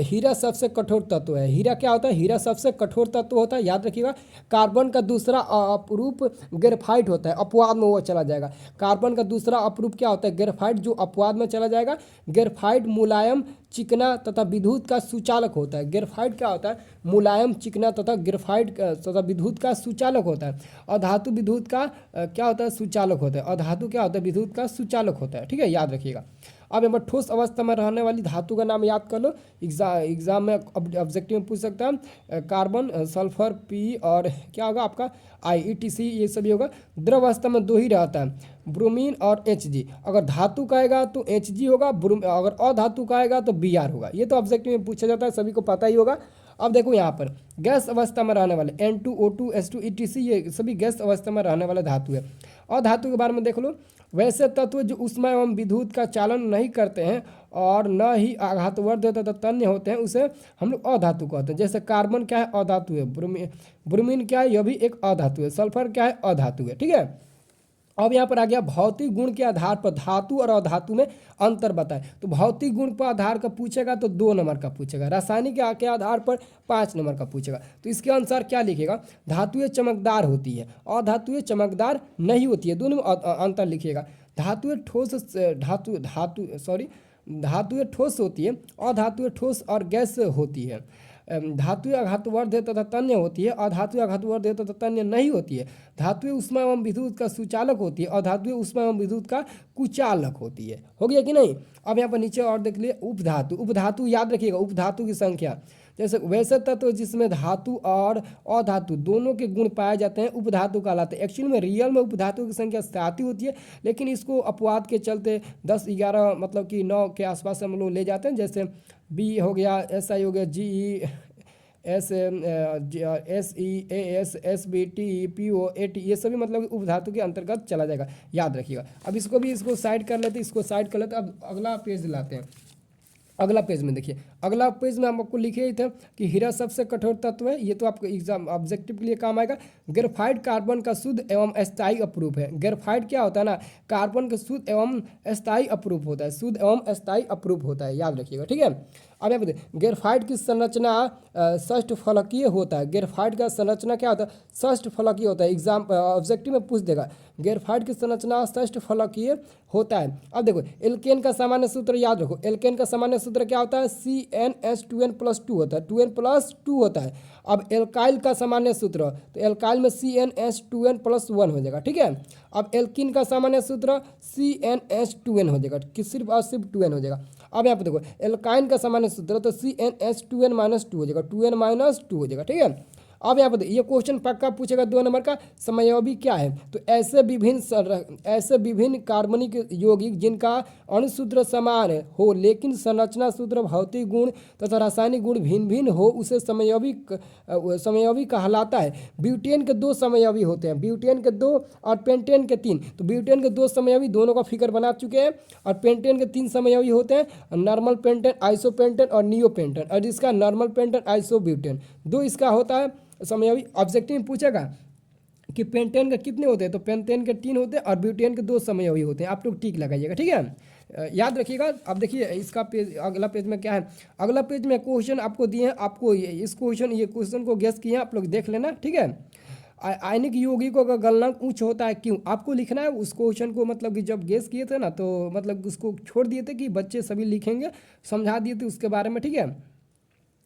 हीरा सबसे कठोर तत्व है। हीरा क्या होता है? हीरा सबसे कठोर तत्व होता है, याद रखिएगा। कार्बन का दूसरा अपरूप ग्रेफाइट होता है, अपवाद में वो चला जाएगा। कार्बन का दूसरा अपरूप क्या होता है? ग्रेफाइट, जो अपवाद में चला जाएगा। ग्रेफाइट मुलायम, चिकना तथा विद्युत का सुचालक होता है। ग्रेफाइट क्या होता है? मुलायम, चिकना तथा तथा विद्युत का सुचालक होता है। और धातु विद्युत का क्या होता है? सुचालक होता है। और धातु क्या होता है? विद्युत का सुचालक होता है। ठीक है, याद रखिएगा। अब यहाँ पर ठोस अवस्था में रहने वाली धातु का नाम याद कर लो। एग्जाम में ऑब्जेक्टिव में पूछ सकता है। कार्बन, सल्फर, पी और क्या होगा आपका IETC, ये सभी होगा। द्रव अवस्था में 2 ही रहता है, ब्रोमीन और Hg। अगर धातु का आएगा तो Hg होगा, अगर अधातु का आएगा तो Br होगा। ये तो ऑब्जेक्टिव में पूछा जाता है, सभी को पता ही होगा। अब देखो यहाँ पर गैस अवस्था में रहने वाले N2O2 H2 ETC ये सभी गैस अवस्था में रहने वाले धातु है। और धातु के बारे में देख लो, वैसे तत्व जो ऊष्मा एवं विद्युत का चालन नहीं करते हैं और न ही आघातवर्ध तथा तन्य होते हैं उसे हम लोग अधातु कहते हैं। जैसे कार्बन क्या है, अधातु है। ब्रोमीन क्या है, यह भी एक अधातु है। सल्फर क्या है, अधातु है। ठीक है। अब यहाँ पर आ गया भौतिक गुण के आधार पर धातु और अधातु में अंतर बताए। तो भौतिक गुण पर आधार का पूछेगा तो 2 नंबर का पूछेगा, रासायनिक के आधार पर 5 नंबर का पूछेगा। तो इसके अनुसार क्या लिखेगा, धातुएं चमकदार होती है और धातुएं चमकदार नहीं होती है, दोनों में अंतर लिखिएगा। धातुएं ठोस होती है और धातुएं ठोस और गैस होती है। धातुएं आघातवर्ध तथा तन्य होती है और धातुएं आघातवर्ध तथा तन्य नहीं होती है। धातुएं ऊष्मा एवं विद्युत का सुचालक होती है और धातुएं ऊष्मा एवं विद्युत का कुचालक होती है। हो गया कि नहीं। अब यहाँ पर नीचे और देख लिए उपधातु। उपधातु याद रखिएगा, उपधातु की संख्या। जैसे वैसे तत्व जिसमें धातु और अधातु दोनों के गुण पाए जाते हैं उपधातु कहलाते हैं। एक्चुअली में रियल में उपधातु की संख्या 7 ही होती है, लेकिन इसको अपवाद के चलते 10, 11 मतलब कि 9 के आसपास हम लोग ले जाते हैं। जैसे बी हो गया, SI हो गया, GE, SE, AS, SB, TE, PO, AT, ये सभी मतलब उपधातु के अंतर्गत चला जाएगा, याद रखिएगा। अब इसको साइड कर लेते, अब अगला पेज लाते हैं। अगला पेज में देखिए, अगला पेज में हम आपको लिखे थे कि हीरा सबसे कठोर तत्व है, ये तो आपको एग्जाम ऑब्जेक्टिव के लिए काम आएगा। ग्रेफाइट कार्बन का शुद्ध एवं अस्थायी अपरूप है। ग्रेफाइट क्या होता है ना, कार्बन का शुद्ध एवं अस्थायी अपरूप होता है, शुद्ध एवं अस्थायी अपरूप होता है, याद रखिएगा। ठीक है। अब यहाँ पे ग्रेफाइट की संरचना षष्ठ फलकीय होता है। ग्रेफाइट का संरचना क्या होता है, षष्ठ फलकीय होता है। एग्जाम ऑब्जेक्टिव में पूछ देगा, ग्रेफाइट की संरचना षष्ठ फलकीय होता है। अब देखो एल्केन का सामान्य सूत्र याद रखो, एल्केन का सामान्य सूत्र क्या होता है, CnH2n+2 होता है, 2n+2 होता है। अब एल्काइल का सामान्य सूत्र, तो एल्काइल में CnH2n+1 हो जाएगा। ठीक है। अब एल्किन का सामान्य सूत्र CnH2n हो जाएगा, कि सिर्फ और सिर्फ 2n हो जाएगा। अब यहाँ पे देखो एल्काइन का सामान्य सूत्र तो CnH2n-2 हो जाएगा, 2n-2 हो जाएगा। ठीक है। अब यहाँ पर ये क्वेश्चन पक्का पूछेगा 2 नंबर का, समयोगी क्या है। तो ऐसे विभिन्न कार्बनिक यौगिक जिनका अणुसूत्र समान हो लेकिन संरचना सूत्र, भौतिक गुण तथा रासायनिक गुण भिन्न भिन्न हो उसे समयोगी कहलाता है। ब्यूटेन के 2 समयोगी होते हैं, ब्यूटेन के 2 और पेंटेन के 3। तो ब्यूटेन के 2 समयोगी दोनों का फिगर बना चुके हैं और पेंटेन के 3 समयोगी होते हैं, नॉर्मल पेंटेन, आइसोपेंटेन और नियोपेंटेन। और इसका नॉर्मल पेंटेन, आइसोब्यूटेन, 2 इसका होता है समयोगी। ऑब्जेक्टिव में पूछेगा कि पेंटेन के कितने होते हैं, तो पेंटेन के 3 होते हैं और ब्यूटेन के 2 समयोगी होते हैं। आप लोग टिक लगाइएगा। ठीक है, याद रखिएगा। अब देखिए इसका पेज, अगला पेज में क्या है, अगला पेज में क्वेश्चन आपको दिए हैं, आपको ये क्वेश्चन को गेस किए हैं, आप लोग देख लेना। ठीक है। आयनिक यौगिकों का गलनांक उच्च होता है क्यों, आपको लिखना है उस क्वेश्चन को। मतलब कि जब गेस किए थे ना, तो मतलब उसको छोड़ दिए थे कि बच्चे सभी लिखेंगे, समझा दिए थे उसके बारे में। ठीक है।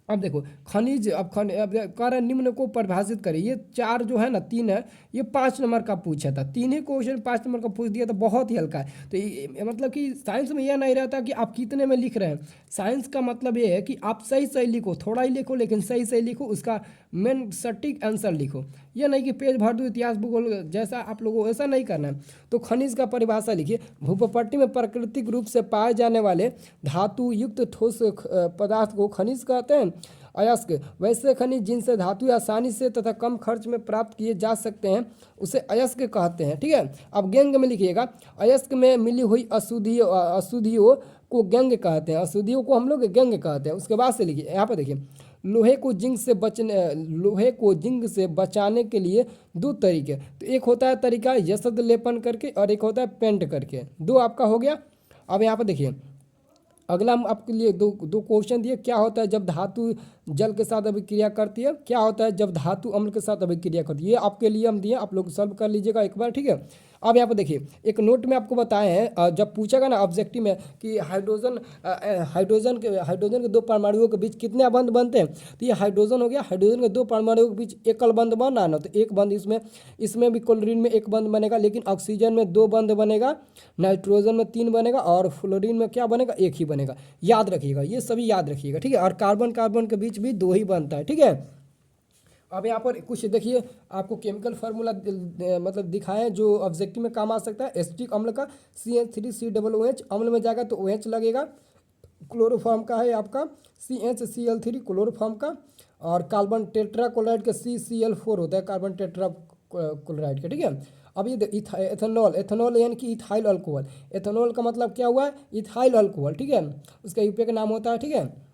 अब देखो खनिज, अब कह रहे निम्न को परिभाषित करिए। ये 4 जो है ना, 3 है, ये 5 नंबर का पूछा था। 3 ही क्वेश्चन 5 नंबर का पूछ दिया, तो बहुत ही हल्का है। तो मतलब कि साइंस में यह नहीं रहता कि आप कितने में लिख रहे हैं। साइंस का मतलब ये है कि आप सही लिखो, थोड़ा ही लिखो लेकिन सही लिखो, उसका मेन सटीक आंसर लिखो। यह नहीं कि पेज भर दो इतिहास भूगोल जैसा आप लोगों को, ऐसा नहीं करना है। तो खनिज का परिभाषा लिखिए, भूपट्टी में प्राकृतिक रूप से पाए जाने वाले धातु युक्त ठोस पदार्थ को खनिज कहते हैं। अयस्क, वैसे खनिज जिनसे धातु आसानी से तथा कम खर्च में प्राप्त किए जा सकते हैं उसे अयस्क कहते हैं। ठीक है। अब व्यंग्य में लिखिएगा, अयस्क में मिली हुई अशुद्धियों को व्यंग्य कहते हैं, अशुद्धियों को हम लोग व्यंग्य कहते हैं। उसके बाद से लिखिए, यहाँ पर देखिए, लोहे को जिंक से बचाने के लिए 2 तरीके, तो एक होता है तरीका यशद लेपन करके और एक होता है पेंट करके। 2 आपका हो गया। अब यहाँ पर देखिए अगला हम आपके लिए दो क्वेश्चन दिए, क्या होता है जब धातु जल के साथ अभिक्रिया करती है, क्या होता है जब धातु अम्ल के साथ अभिक्रिया करती है। ये आपके लिए हम दिए, आप लोग सॉल्व कर लीजिएगा एक बार। ठीक है। अब यहाँ पर देखिए एक नोट में आपको बताए हैं, जब पूछेगा ना ऑब्जेक्टिव में कि हाइड्रोजन के 2 परमाणुओं के बीच कितने बंध बनते हैं, तो ये हाइड्रोजन हो गया। हाइड्रोजन के 2 परमाणुओं के बीच एकल बंध बन रहा ना, तो एक बंध इसमें भी क्लोरीन में 1 बंध बनेगा, लेकिन ऑक्सीजन में 2 बंध बनेगा, नाइट्रोजन में 3 बनेगा और फ्लोरीन में क्या बनेगा, 1 ही बनेगा। याद रखिएगा, ये सभी याद रखिएगा। ठीक है। और कार्बन के बीच भी 2 ही बनता है। ठीक है। अब यहाँ पर कुछ देखिए, आपको केमिकल फार्मूला मतलब दिखाएं जो ऑब्जेक्टिव में काम आ सकता है। एसिटिक अम्ल का CH3COOH, अम्ल में जाएगा तो OH लगेगा, क्लोरोफॉर्म का है आपका CHCl3 क्लोरोफॉर्म का, और कार्बन टेट्राक्लोराइड का CCl4 होता है कार्बन टेट्राक्लोराइड का, ठीक है। अब ये एथेनॉल, एथेनॉल यानी कि इथाइल अल्कोहल, एथेनॉल का मतलब क्या हुआ है, इथाइल अल्कोहल, ठीक है, उसका यूपीए का नाम होता है, ठीक है।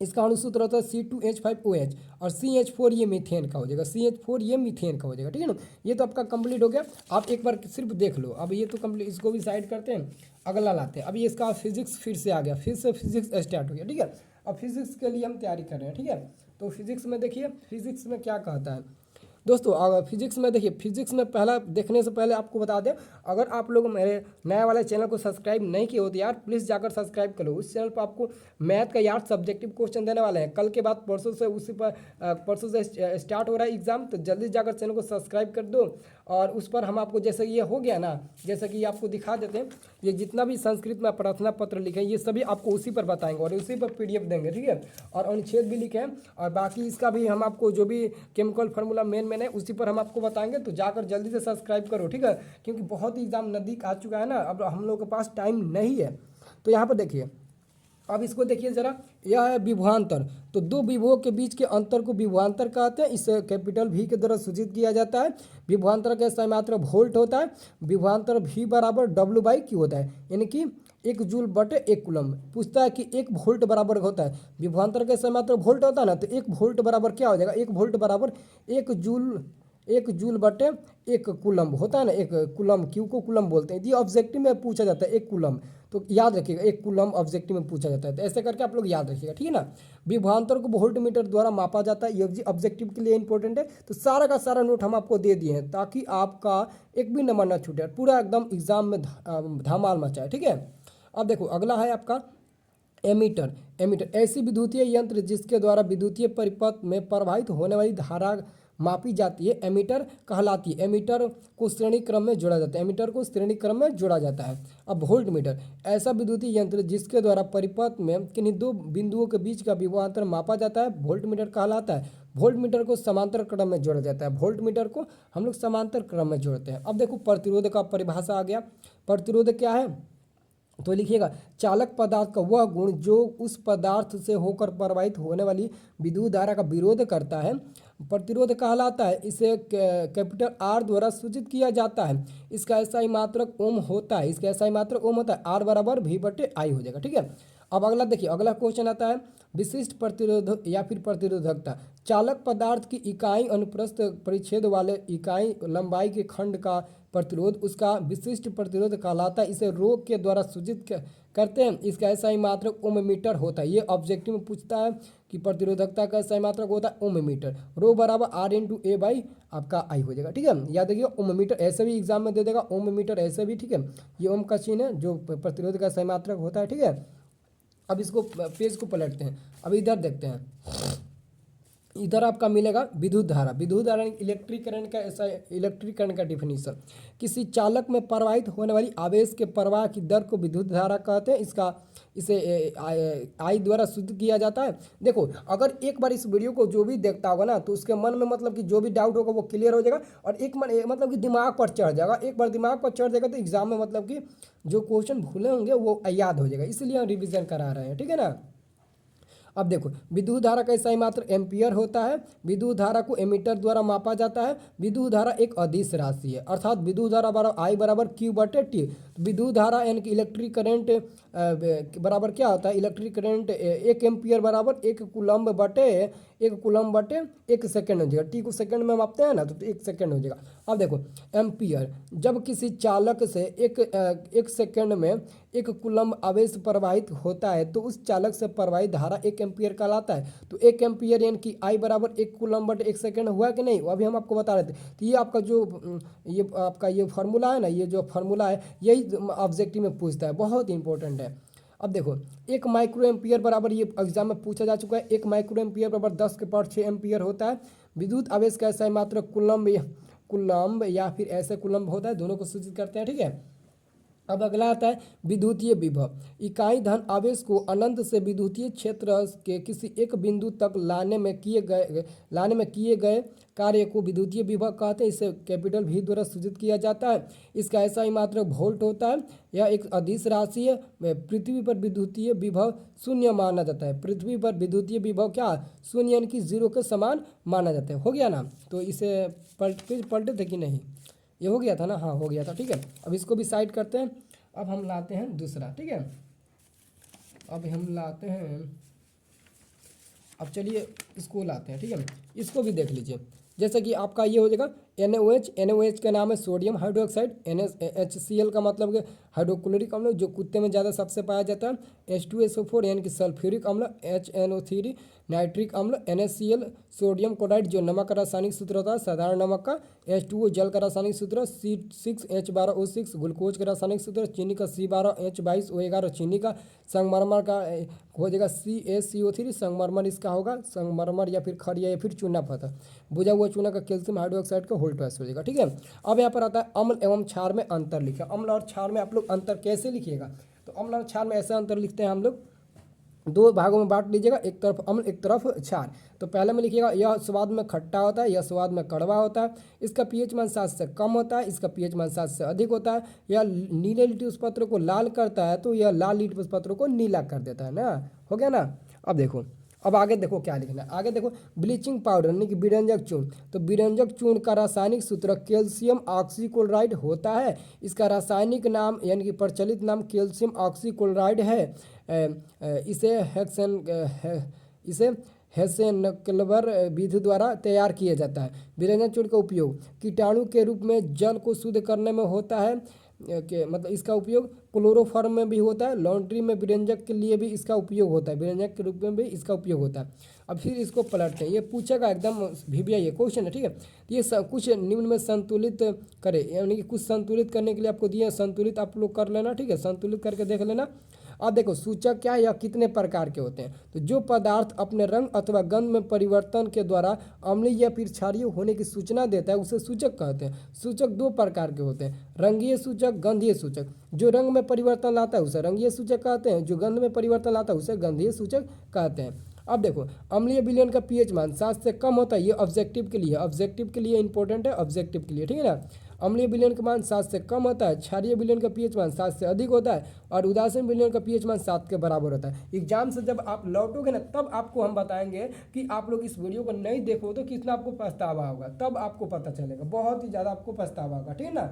इसका अणुसूत्र होता है C2H5OH, और CH4 ये मीथेन का हो जाएगा, CH4 ये मीथेन का हो जाएगा, ठीक है ना। ये तो आपका कंप्लीट हो गया, आप एक बार सिर्फ देख लो। अब ये तो कंप्लीट, इसको भी साइड करते हैं, अगला लाते हैं। अब ये इसका फिजिक्स फिर से आ गया, फिर से फिजिक्स स्टार्ट हो गया, ठीक है। अब फिजिक्स के लिए हम तैयारी कर रहे हैं, ठीक है। तो फिजिक्स में देखिए, फिजिक्स में क्या कहता है दोस्तों, फिजिक्स में देखिए, फिजिक्स में पहला देखने से पहले आपको बता दें, अगर आप लोग मेरे नए वाले चैनल को सब्सक्राइब नहीं किए हो तो यार प्लीज़ जाकर सब्सक्राइब कर लो। उस चैनल पर आपको मैथ का यार सब्जेक्टिव क्वेश्चन देने वाले हैं, कल के बाद परसों से उसी पर परसों से स्टार्ट हो रहा है एग्जाम, तो जल्दी जाकर चैनल को सब्सक्राइब कर दो। और उस पर हम आपको, जैसे ये हो गया ना, जैसे कि आपको दिखा देते हैं, ये जितना भी संस्कृत में प्रार्थना पत्र लिखे हैं ये सभी आपको उसी पर बताएंगे और उसी पर PDF देंगे, ठीक है। और अनुच्छेद भी लिखे हैं, और बाकी इसका भी हम आपको जो भी केमिकल फार्मूला मेन है उसी पर हम आपको बताएंगे। तो जाकर जल्दी से सब्सक्राइब करो, ठीक है, क्योंकि बहुत ही एग्जाम नज़दीक आ चुका है ना, अब हम लोग के पास टाइम नहीं है। तो यहाँ पर देखिए, अब इसको देखिए ज़रा, यह है विभवांतर। तो दो विभवों के बीच के अंतर को विभवांतर कहते हैं, इसे कैपिटल V के द्वारा सूचित किया जाता है। विभवांतर का सही मात्रा वोल्ट होता है। विभवांतर V बराबर W/Q होता है, यानी कि 1 जूल बटे 1 कूलम। पूछता है कि 1 वोल्ट बराबर होता है, विभवांतर का सही मात्रा वोल्ट होता है ना, तो 1 वोल्ट बराबर क्या हो जाएगा, 1 वोल्ट बराबर 1 जूल बटे 1 कूलम होता है ना, 1 कूलम, क्यू को कूलम बोलते हैं। ये ऑब्जेक्टिव में पूछा जाता है 1 कूलम, तो याद रखिएगा 1 कूलम ऑब्जेक्टिव में पूछा जाता है, तो ऐसे करके आप लोग याद रखिएगा, ठीक है ना। विभवांतर को वोल्ट मीटर द्वारा मापा जाता है, ये ऑब्जेक्टिव के लिए इंपॉर्टेंट है। तो सारा का सारा नोट हम आपको दे दिए हैं ताकि आपका एक भी नंबर ना छूटे, पूरा एकदम एग्जाम में धमाल मचाए, ठीक है। अब देखो अगला है आपका एमीटर। एमीटर ऐसी विद्युतीय यंत्र जिसके द्वारा विद्युतीय परिपथ में प्रवाहित होने वाली धारा मापी जाती है, एमीटर कहलाती है। एमीटर को श्रेणी क्रम में जोड़ा जाता है, एमीटर को श्रेणी क्रम में जोड़ा जाता है। अब वोल्ट मीटर ऐसा विद्युतीय यंत्र जिसके द्वारा परिपथ में किन्हीं दो बिंदुओं के बीच का विभवांतर मापा जाता है, वोल्ट मीटर कहलाता है। वोल्ट मीटर को समांतर क्रम में जोड़ा जाता है, वोल्ट मीटर को हम लोग समांतर क्रम में जोड़ते हैं। अब देखो प्रतिरोध का परिभाषा आ गया। प्रतिरोध क्या है, तो लिखिएगा, चालक पदार्थ का वह गुण जो उस पदार्थ से होकर प्रवाहित होने वाली विद्युत धारा का विरोध करता है, प्रतिरोध कहलाता है। इसे कैपिटल R द्वारा सूचित किया जाता है। इसका SI मात्रक ओम होता है, इसका SI मात्रक ओम होता है, R बराबर V/I हो जाएगा, ठीक है। अब अगला देखिए, अगला क्वेश्चन आता है विशिष्ट प्रतिरोध या फिर प्रतिरोधकता। चालक पदार्थ की इकाई अनुप्रस्थ परिच्छेद वाले इकाई लंबाई के खंड का प्रतिरोध उसका विशिष्ट प्रतिरोध कहलाता है। इसे रो के द्वारा सूचित करते हैं। इसका SI मात्रक ओम मीटर होता है। ये ऑब्जेक्टिव में पूछता है कि प्रतिरोधकता का SI मात्रक होता है ओम मीटर। रो बराबर R/A/ आपका I हो जाएगा, ठीक है। याद रखिए ओम मीटर ऐसे भी एग्जाम में दे देगा, ओम मीटर ऐसे भी, ठीक है। ये ओम का चिन्ह है जो प्रतिरोध का SI मात्रक होता है, ठीक है। अब इसको पेज को पलटते हैं, अब इधर देखते हैं। इधर आपका मिलेगा विद्युत धारा। विद्युत धारा इलेक्ट्रिक करंट का ऐसा, इलेक्ट्रिक करंट का डिफिनीशन, किसी चालक में प्रवाहित होने वाली आवेश के प्रवाह की दर को विद्युत धारा कहते हैं। इसे I द्वारा सूचित किया जाता है। देखो अगर एक बार इस वीडियो को जो भी देखता होगा ना, तो उसके मन में मतलब कि जो भी डाउट होगा वो क्लियर हो जाएगा, और एक मन मतलब कि दिमाग पर चढ़ जाएगा। एक बार दिमाग पर चढ़ जाएगा तो एग्जाम में मतलब कि जो क्वेश्चन भूले होंगे वो याद हो जाएगा, इसलिए हम रिविजन करा रहे हैं, ठीक है ना। अब देखो विद्युत धारा का SI मात्र एम्पियर होता है। विद्युत धारा को एमीटर द्वारा मापा जाता है। विद्युत धारा एक अदिश राशि है, अर्थात विद्युत धारा बराबर I बराबर Q/T। विद्युत धारा यानी कि इलेक्ट्रिक करंट बराबर क्या होता है, इलेक्ट्रिक करंट 1 एम्पियर बराबर 1 कूलम्ब बटे 1 सेकेंड हो जाएगा। T को सेकंड में मापते हैं ना, तो 1 सेकेंड हो जाएगा। अब देखो एम्पियर, जब किसी चालक से एक सेकेंड में 1 कूलम्ब आवेश प्रवाहित होता है तो उस चालक से प्रवाहित धारा 1 एम्पियर कहलाता है। तो 1 एम्पियर यानी कि I बराबर 1 कूलम्ब बटे 1 सेकेंड हुआ कि नहीं, वो अभी हम आपको बता रहे थे। तो ये आपका जो फार्मूला है ना, ये जो फार्मूला है यही ऑब्जेक्टिव में पूछता है, बहुत इंपॉर्टेंट है। अब देखो 1 माइक्रो एम्पियर बराबर, ये एग्जाम में पूछा जा चुका है, 1 माइक्रो एम्पियर बराबर 10⁶ एम्पियर होता है। विद्युत आवेश का SI मात्रक कूलम्ब या फिर ऐसे कूलम्ब होता है, दोनों को सूचित करते हैं, ठीक है। अब अगला आता है विद्युतीय विभव। इकाई धन आवेश को अनंत से विद्युतीय क्षेत्र के किसी एक बिंदु तक लाने में किए गए कार्य को विद्युतीय विभव कहते हैं। इसे कैपिटल V द्वारा सूचित किया जाता है। इसका ऐसा ही मात्रक वोल्ट होता है। यह एक अदिश राशि है। पृथ्वी पर विद्युतीय विभव शून्य माना जाता है। पृथ्वी पर विद्युतीय विभव क्या शून्य यानी कि जीरो के समान माना जाता है। हो गया ना। तो इसे पलटे थे कि नहीं, ये हो गया था ना, हाँ हो गया था। ठीक है, अब इसको भी साइड करते हैं। अब हम लाते हैं दूसरा। ठीक है, अब हम लाते हैं, अब चलिए इसको लाते हैं। ठीक है, इसको भी देख लीजिए। जैसे कि आपका ये हो जाएगा NaOH। NaOH का नाम है सोडियम हाइड्रोक्साइड। HCl का मतलब कि हाइड्रोक्लोरिक अम्ल, जो कुत्ते में ज़्यादा सबसे पाया जाता है। H2SO4 यानी कि सल्फ्यूरिक अम्ल। HNO3 नाइट्रिक अम्ल। NaCl सोडियम क्लोराइड जो नमक का रासायनिक सूत्र होता है साधारण नमक का। H2O जल का रासायनिक सूत्र। C6H12O6 ग्लूकोज का रासायनिक सूत्र। चीनी का C12H22O11 चीनी का। संगमरमर का हो जाएगा CaCO3 संगमरमर इसका होगा, संगमरमर या फिर खड़िया या फिर चूना पत्थर। बुझा हुआ चूना का कैल्शियम हाइड्रोक्साइड का होल्ट हो जाएगा। ठीक है, अब यहाँ पर आता है अम्ल एवं क्षार में अंतर लिखे। अम्ल और क्षार में आप लोग अंतर कैसे लिखिएगा, तो अम्ल और क्षार में ऐसा अंतर लिखते हैं हम लोग, दो भागों में बांट लीजिएगा, एक तरफ अम्ल एक तरफ क्षार। तो पहले में लिखिएगा यह स्वाद में खट्टा होता है, यह स्वाद में कड़वा होता है, इसका पीएच मान 7 से कम होता है, इसका पीएच मान 7 से अधिक होता है, यह नीले लिट्मस पत्र को लाल करता है तो यह लाल लिट्मस पत्र को नीला कर देता है ना। हो गया ना। अब देखो, अब आगे देखो क्या लिखना है। आगे देखो ब्लीचिंग पाउडर यानी कि विरंजक चूर्ण। तो विरंजक चूर्ण का रासायनिक सूत्र कैल्शियम ऑक्सीक्लोराइड होता है। इसका रासायनिक नाम यानी कि प्रचलित नाम कैल्शियम ऑक्सीक्लोराइड है। इसे हेसेनक्लेवर विधि द्वारा तैयार किया जाता है। विरंजक चूर्ण का उपयोग कीटाणु के रूप में जल को शुद्ध करने में होता है। कि मतलब इसका उपयोग क्लोरोफॉर्म में भी होता है। लॉन्ड्री में विरंजक के लिए भी इसका उपयोग होता है, विरंजक के रूप में भी इसका उपयोग होता है। अब फिर इसको पलटते हैं, ये पूछेगा एकदम भिबिया ये क्वेश्चन है। ठीक है, ये कुछ निम्न में संतुलित करे, यानी कि कुछ संतुलित करने के लिए आपको दिए, संतुलित आप लोग कर लेना। ठीक है, संतुलित करके देख लेना। अब देखो सूचक क्या है या कितने प्रकार के होते हैं। तो जो पदार्थ अपने रंग अथवा गंध में परिवर्तन के द्वारा अम्लीय या फिर क्षारीय होने की सूचना देता है उसे सूचक कहते हैं। सूचक दो प्रकार के होते हैं, रंगीय सूचक, गंधीय सूचक। जो रंग में परिवर्तन लाता है उसे रंगीय सूचक कहते हैं, जो गंध में परिवर्तन लाता है उसे गंधीय सूचक कहते हैं। अब देखो अम्लीय विलयन का पीएच मान 7 से कम होता है, ये ऑब्जेक्टिव के लिए, ऑब्जेक्टिव के लिए इंपॉर्टेंट है, ऑब्जेक्टिव के लिए। ठीक है ना। अम्लीय विलयन का मान 7 से कम होता है, क्षारीय विलयन का पीएच मान 7 से अधिक होता है और उदासीन विलयन का पीएच मान 7 के बराबर होता है। एग्जाम से जब आप लौटोगे ना तब आपको हम बताएंगे कि आप लोग इस वीडियो को नहीं देखो तो कितना आपको पछतावा होगा, तब आपको पता चलेगा, बहुत ही ज़्यादा आपको पछतावा होगा। ठीक है ना।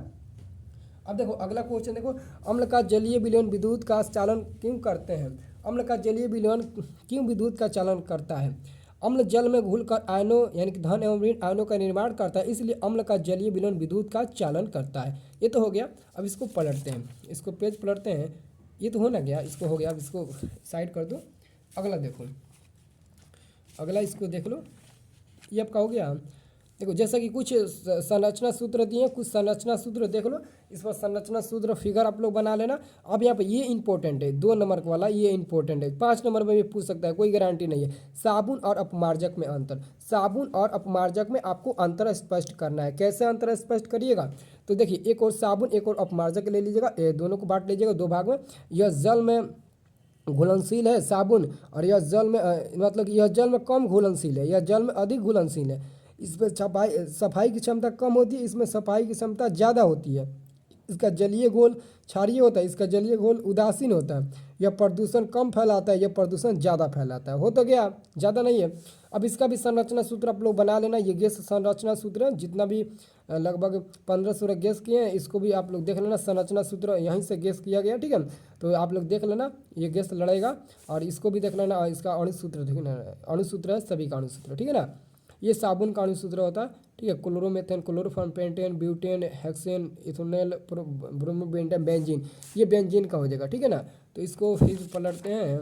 अब देखो अगला क्वेश्चन देखो, अम्ल का जलीय विलयन विद्युत का चालन क्यों करते हैं। अम्ल का जलीय विलयन क्यों विद्युत का चालन करता है। अम्ल जल में घुलकर आयनों यानी कि धन एवं ऋण आयनों का निर्माण करता है, इसलिए अम्ल का जलीय विलयन विद्युत का चालन करता है। ये तो हो गया। अब इसको पलटते हैं, इसको पेज पलटते हैं। ये तो हो ना गया, इसको हो गया। अब इसको साइड कर दो। अगला देखो, अगला इसको देख लो, ये आपका हो गया। देखो जैसा कि कुछ संरचना सूत्र दिए हैं, कुछ संरचना सूत्र देख लो। इस पर संरचना सूत्र फिगर आप लोग बना लेना। अब यहाँ पे ये इंपॉर्टेंट है, 2 नंबर वाला ये इंपॉर्टेंट है, 5 नंबर में भी पूछ सकता है, कोई गारंटी नहीं है। साबुन और अपमार्जक में अंतर। साबुन और अपमार्जक में आपको अंतर स्पष्ट करना है। कैसे अंतर स्पष्ट करिएगा, तो देखिए एक और साबुन एक और अपमार्जक ले लीजिएगा, दोनों को बांट लीजिएगा 2 भाग में। यह जल में घुलनशील है साबुन, और यह जल में मतलब यह जल में कम घुलनशील है, यह जल में अधिक घुलनशील है। इसमें सफाई की क्षमता कम होती है, इसमें सफाई की क्षमता ज़्यादा होती है। इसका जलीय घोल क्षारीय होता है, इसका जलीय घोल उदासीन होता है। यह प्रदूषण कम फैलाता है, यह प्रदूषण ज़्यादा फैलाता है। हो तो गया, ज़्यादा नहीं है। अब इसका भी संरचना सूत्र आप लोग बना लेना। ये गैस संरचना सूत्र है, जितना भी लगभग 1500 गैस किए हैं, इसको भी आप लोग देख लेना। संरचना सूत्र यहीं से गैस किया गया, ठीक है। तो आप लोग देख लेना, ये गैस लड़ेगा। और इसको भी देख लेना, इसका अणुसूत्र ठीक है ना, अणुसूत्र है सभी का अणुसूत्र, ठीक है ना। ये साबुन का अणुसूत्र होता है, ठीक है। Chloromethane, chloroform, pentane, butane, hexane, ethanol, bromopentane, benzene, ये बेंजीन का हो जाएगा, ठीक है ना। तो इसको फिर पलटते हैं।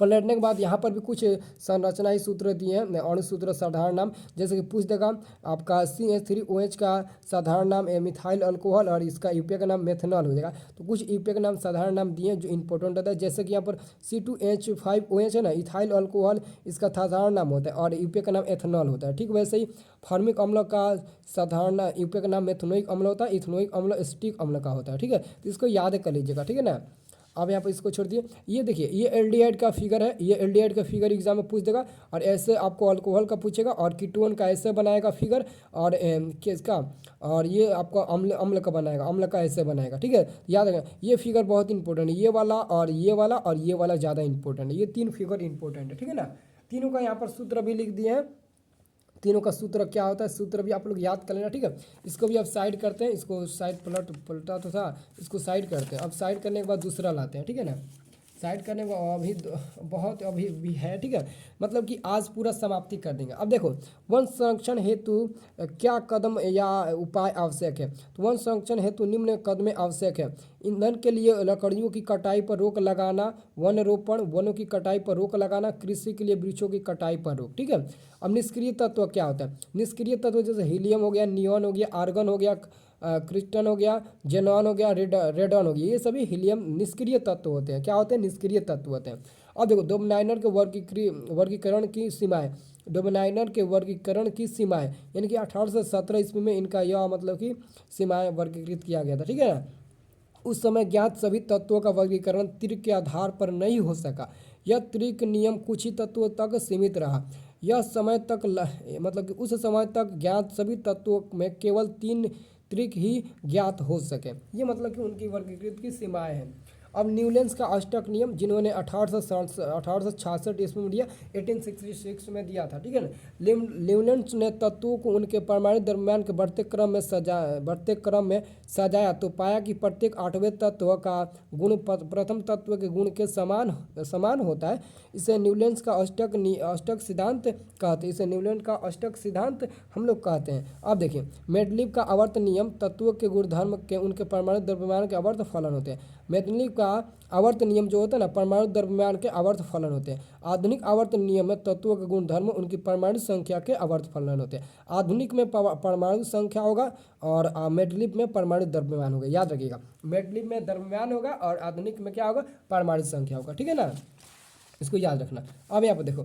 पलटने के बाद यहाँ पर भी कुछ संरचनाई सूत्र दिए हैं, अणु सूत्र साधारण नाम, जैसे कि पूछ देगा आपका CH3OH का साधारण नाम मिथाइल अल्कोहल और इसका यूपीए का नाम मेथनॉल हो जाएगा। तो कुछ यूपीए का नाम साधारण नाम दिए हैं जो इंपॉर्टेंट होता है, जैसे कि यहाँ पर C2H5OH है ना, इथाइल अल्कोहल इसका साधारण नाम होता है और यूपीए का नाम एथनॉल होता है। ठीक वैसे ही फॉर्मिक अम्ल का साधारण यूपीए का नाम मेथनोइक अम्ल होता है, इथनोइक अम्ल एसिटिक अम्ल का होता है। ठीक है, तो इसको याद कर लीजिएगा। ठीक है ना, अब यहाँ पर इसको छोड़ दिए। ये देखिए ये एल्डिहाइड का फिगर है, ये एल्डिहाइड का फिगर एग्जाम में पूछ देगा और ऐसे आपको अल्कोहल का पूछेगा और कीटोन का ऐसे बनाएगा फिगर और किसका, और ये आपको अम्ल अम्ल का बनाएगा, अम्ल का ऐसे बनाएगा। ठीक है, याद रखना ये फिगर बहुत इंपॉर्टेंट है, ये वाला और ये वाला और ये वाला ज़्यादा इंपॉर्टेंट है, ये 3 फिगर इंपॉर्टेंट है। ठीक है ना, तीनों का यहाँ पर सूत्र भी लिख दिए हैं, तीनों का सूत्र क्या होता है, सूत्र भी आप लोग याद कर लेना। ठीक है, इसको भी अब साइड करते हैं, इसको साइड पलटा तो था, इसको साइड करते हैं। अब साइड करने के बाद दूसरा लाते हैं। ठीक है ना, साइड करने को अभी बहुत अभी भी है। ठीक है, मतलब कि आज पूरा समाप्ति कर देंगे। अब देखो वन संरक्षण हेतु क्या कदम या उपाय आवश्यक है, तो वन संरक्षण हेतु निम्न कदमें आवश्यक है। ईंधन के लिए लकड़ियों की कटाई पर रोक लगाना, वन रोपण, वनों की कटाई पर रोक लगाना, कृषि के लिए वृक्षों की कटाई पर रोक। ठीक है, अब निष्क्रिय तत्व क्या होता है, निष्क्रिय तत्व जैसे हीलियम हो गया, नियॉन हो गया, आर्गन हो गया, क्रिस्टन हो गया, जेनॉन हो गया, रेडॉन हो गया, ये सभी हीलियम निष्क्रिय तत्व होते हैं। क्या होते हैं, निष्क्रिय तत्व होते हैं। अब देखो डोबनाइनर के वर्गीकरण की सीमाएं, डोबनाइनर के वर्गीकरण की सीमाएं यानी कि 1817 ईस्वी में इनका यह मतलब कि सीमाएं वर्गीकृत किया गया था। ठीक है ना, उस समय ज्ञात सभी तत्वों का वर्गीकरण त्रिक के आधार पर नहीं हो सका, यह त्रिक नियम कुछ ही तत्वों तक सीमित रहा। यह समय तक मतलब कि उस समय तक ज्ञात सभी तत्वों में केवल 3 त्रिक ही ज्ञात हो सके, ये मतलब कि उनकी वर्गीकृत की सीमाएं हैं। अब न्यूलैंड्स का अष्टक नियम जिन्होंने 1866 ईस्वी में दिया, 1866 में दिया था। ठीक है ना, न्यूलैंड्स ने तत्वों को उनके परमाणु दरम्यान के बढ़ते क्रम में सजाया तो पाया कि प्रत्येक 8वें तत्व का गुण प्रथम तत्व के गुण के समान होता है। इसे न्यूलैंड्स का अष्टक सिद्धांत कहते हैं, इसे न्यूलैंड का अष्टक सिद्धांत हम लोग कहते हैं। अब देखिए मेंडलीव का आवर्त नियम, तत्वों के गुणधर्म के उनके परमाणु द्रव्यमान के आवर्त फलन होते हैं। मेंडलीव का आवर्त नियम जो होता है ना, परमाणु द्रव्यमान के आवर्त फलन होते हैं। आधुनिक आवर्त नियम में तत्वों के गुणधर्म उनकी परमाणु संख्या के आवर्त फलन होते हैं। आधुनिक में परमाणु संख्या होगा और मेंडलीव में परमाणु द्रव्यमान होगा। याद रखिएगा, मेंडलीव में द्रव्यमान होगा और आधुनिक में क्या होगा, परमाणु संख्या होगा। ठीक है ना, इसको याद रखना। अब यहाँ पर देखो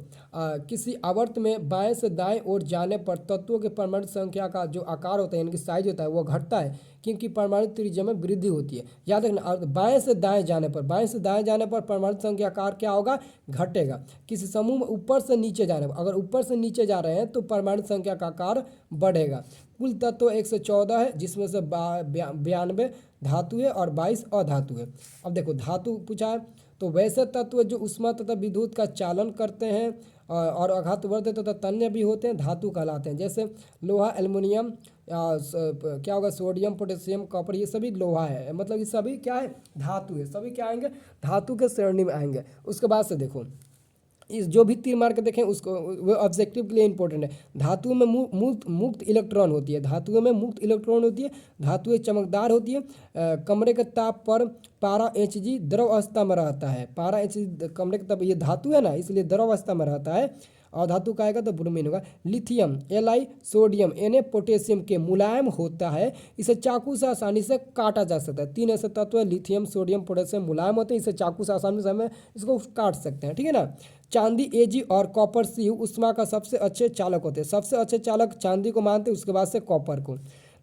किसी आवर्त में बाएं से दाएं ओर जाने पर तत्वों के परमाणु संख्या का जो आकार होता है यानी कि साइज होता है वो घटता है, क्योंकि परमाणु त्रिज्या में वृद्धि होती है। याद रखना, और बाएं से दाएं जाने पर परमाणु संख्या आकार क्या होगा, घटेगा। किसी समूह में ऊपर से नीचे जाने पर, अगर ऊपर से नीचे जा रहे हैं तो परमाणु संख्या का आकार बढ़ेगा। कुल तत्व 114 है, जिसमें से 92 धातु है और 22 अधातु है। अब देखो धातु पूछा है, तो वैसे तत्व जो उष्मा तथा विद्युत का चालन करते हैं और आघातवर्धक तथा तन्य भी होते हैं, धातु कहलाते हैं। जैसे लोहा, एल्युमिनियम, क्या होगा, सोडियम, पोटेशियम, कॉपर, ये सभी लोहा है, मतलब ये सभी क्या है, धातु है। सभी क्या आएंगे, धातु के श्रेणी में आएंगे। उसके बाद से देखो इस जो भी तीर मार के देखें उसको वो ऑब्जेक्टिव के लिए इंपॉर्टेंट है। धातुओं में मुक्त इलेक्ट्रॉन होती है, धातुओं में मुक्त इलेक्ट्रॉन होती है, धातुएं चमकदार होती है। कमरे के ताप पर पारा Hg द्रव अवस्था में रहता है, पारा Hg कमरे के ताप, ये धातु है ना इसलिए द्रव अवस्था में रहता है। और धातु का आएगा तो ब्रोमीन होगा। Lithium Li, sodium Na, potassium के मुलायम होता है, इसे चाकू से आसानी से काटा जा सकता है। 3 ऐसे तत्व है, लिथियम, सोडियम, पोटेशियम, मुलायम होते हैं, इसे चाकू से आसानी से हमें इसको काट सकते हैं। ठीक है ना, चांदी Ag और कॉपर Cu उष्मा का सबसे अच्छे चालक होते हैं। सबसे अच्छे चालक चांदी को मानते हैं, उसके बाद से कॉपर को।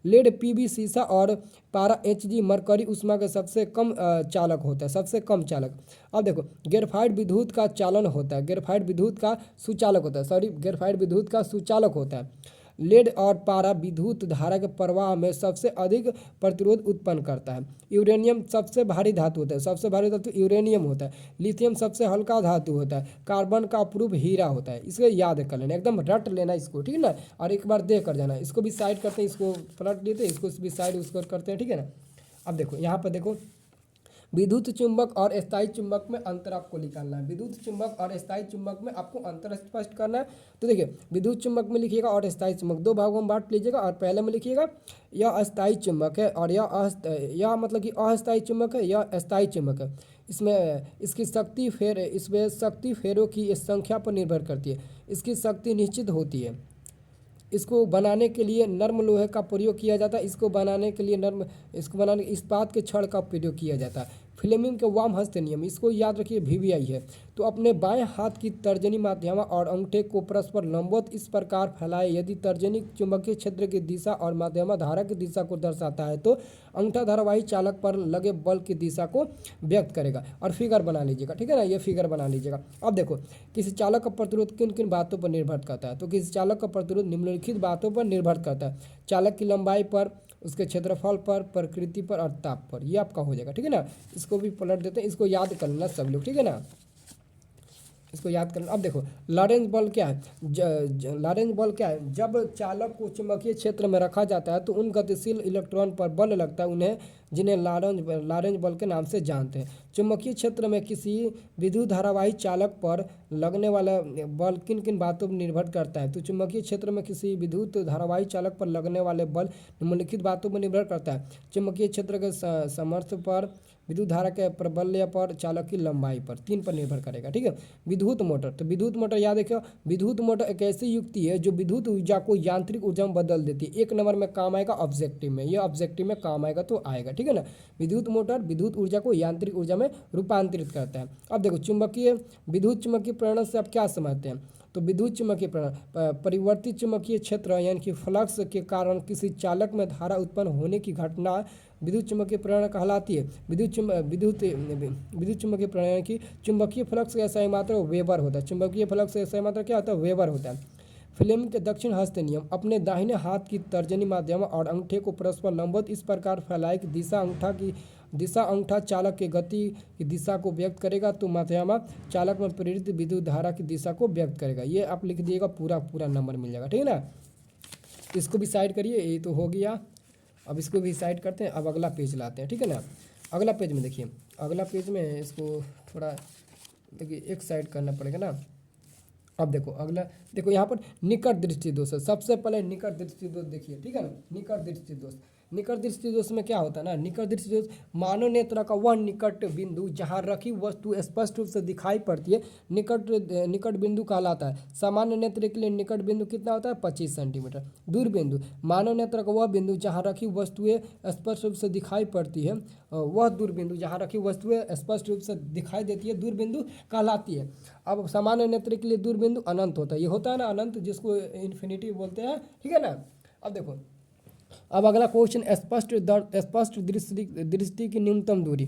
लेड Pb सीसा और पारा Hg मरकरी उष्मा के सबसे कम चालक होता है, सबसे कम चालक। अब देखो ग्रेफाइट विद्युत का चालन होता है, ग्रेफाइट विद्युत का सुचालक होता है, ग्रेफाइट विद्युत का सुचालक होता है। लेड और पारा विद्युत धारा के प्रवाह में सबसे अधिक प्रतिरोध उत्पन्न करता है। यूरेनियम सबसे भारी धातु होता है, सबसे भारी धातु यूरेनियम होता है। लिथियम सबसे हल्का धातु होता है। कार्बन का अपूर्व हीरा होता है। इसको याद कर लेना, एकदम रट लेना इसको, ठीक है ना, और एक बार देख कर जाना। इसको भी साइड करते हैं, इसको पलट लेते हैं, इसको भी साइड उसको करते हैं, ठीक है ना। अब देखो यहाँ पर देखो विद्युत चुंबक और स्थायी चुंबक में अंतर आपको निकालना है। विद्युत चुंबक और स्थायी चुंबक में आपको अंतर स्पष्ट करना है। तो देखिए, विद्युत चुंबक में लिखिएगा और स्थायी चुंबक, दो भागों में बांट लीजिएगा। और पहले में लिखिएगा यह अस्थायी चुंबक है और यह मतलब कि अस्थायी चुंबक है, यह स्थायी चुंबक है। इसमें शक्ति फेरों की संख्या पर निर्भर करती है। इसकी शक्ति निश्चित होती है। इसको बनाने के लिए नर्म लोहे का प्रयोग किया जाता है। इसको बनाने इस्पात के छड़ का प्रयोग किया जाता है। फ्लेमिंग के वाम हस्त नियम, इसको याद रखिए, VVI है। तो अपने बाएं हाथ की तर्जनी माध्यमा और अंगूठे को परस्पर लंबवत इस प्रकार फैलाए। यदि तर्जनी चुंबकीय क्षेत्र की दिशा और माध्यमा धारा की दिशा को दर्शाता है तो अंगूठा धारावाही चालक पर लगे बल की दिशा को व्यक्त करेगा। और फिगर बना लीजिएगा, ठीक है ना, ये फिगर बना लीजिएगा। अब देखो, किसी चालक का प्रतिरोध किन किन बातों पर निर्भर करता है। तो किसी चालक का प्रतिरोध निम्नलिखित बातों पर निर्भर करता है: चालक की लंबाई पर, उसके क्षेत्रफल पर, प्रकृति पर और ताप पर। ये आपका हो जाएगा, ठीक है ना। इसको भी पलट देते हैं, इसको याद कर लेना सब लोग, ठीक है ना, इसको याद करना। अब देखो, लॉरेंज बल क्या है? लॉरेंज बल क्या है? जब चालक को चुंबकीय क्षेत्र में रखा जाता है तो उन गतिशील इलेक्ट्रॉन पर बल लगता है जिन्हें लॉरेंज बल के नाम से जानते हैं। चुंबकीय क्षेत्र में किसी विद्युत धारावाही चालक पर लगने वाला बल किन किन बातों पर निर्भर करता है। तो चुंबकीय क्षेत्र में किसी विद्युत धारावाही चालक पर लगने वाले बल निम्नलिखित बातों पर निर्भर करता है: चुंबकीय क्षेत्र के सामर्थ्य पर, विद्युत धारा के प्रबल्य पर, चालक की लंबाई पर। 3 पर निर्भर करेगा, ठीक है। विद्युत मोटर, तो विद्युत मोटर याद रखिए, विद्युत मोटर एक ऐसी युक्ति है जो विद्युत ऊर्जा को यांत्रिक ऊर्जा में बदल देती है। 1 नंबर में काम आएगा ऑब्जेक्टिव में, ये ऑब्जेक्टिव में काम आएगा तो आएगा, ठीक है ना। विद्युत मोटर विद्युत ऊर्जा को यांत्रिक ऊर्जा में रूपांतरित करता है। अब देखो, विद्युत चुंबकीय प्रेरण से आप क्या समझते हैं। तो विद्युत चुंबकीय प्रेरण परिवर्तित चुंबकीय क्षेत्र यानी कि फ्लक्स के कारण किसी चालक में धारा उत्पन्न होने की घटना विद्युत चुंबकीय प्रेरण कहलाती है। विद्युत चुंबकीय प्रेरण यानी कि चुंबकीय फ्लक्स का SI मात्रा वेबर होता है। चुंबकीय फ्लक्स का SI मात्रा क्या होता है? वेबर होता है। फ्लेमिंग के दक्षिण हस्त नियम, अपने दाहिने हाथ की तर्जनी माध्यम और अंगूठे को परस्पर लंबवत इस प्रकार फैलाए कि दिशा अंगूठा चालक के गति की दिशा को व्यक्त करेगा तो माध्यमा चालक में प्रेरित विद्युत धारा की दिशा को व्यक्त करेगा। ये आप लिख दिएगा, पूरा नंबर मिल जाएगा, ठीक है ना। इसको भी साइड करिए, ये तो हो गया। अब इसको भी साइड करते हैं। अब अगला पेज लाते हैं, ठीक है ना। अगला पेज में देखिए, अगला पेज में इसको थोड़ा देखिए एक साइड करना पड़ेगा ना। अब देखो, अगला देखो, यहाँ पर निकट दृष्टि दोष है। सबसे पहले निकट दृष्टि दोष देखिए, ठीक है ना। निकट दृष्टि दोष, निकट दृष्टि दोष में क्या होता है ना, निकट दृष्टि दोष मानव नेत्र का वह निकट बिंदु जहाँ रखी वस्तु स्पष्ट रूप से दिखाई पड़ती है निकट बिंदु कहलाता है। सामान्य नेत्र के लिए निकट बिंदु कितना होता है? 25 सेंटीमीटर। दूर बिंदु, मानव नेत्र का वह बिंदु जहाँ रखी वस्तुएं स्पष्ट रूप से दिखाई पड़ती है, वह दूर बिंदु जहाँ रखी वस्तुएं स्पष्ट रूप से दिखाई देती है दूर बिंदु कहलाती है। अब सामान्य नेत्र के लिए दूर बिंदु अनंत होता है। ये होता है ना अनंत, जिसको इन्फिनिटी बोलते हैं, ठीक है ना। अब देखो, अब अगला क्वेश्चन, स्पष्ट दृष्टि की न्यूनतम दूरी।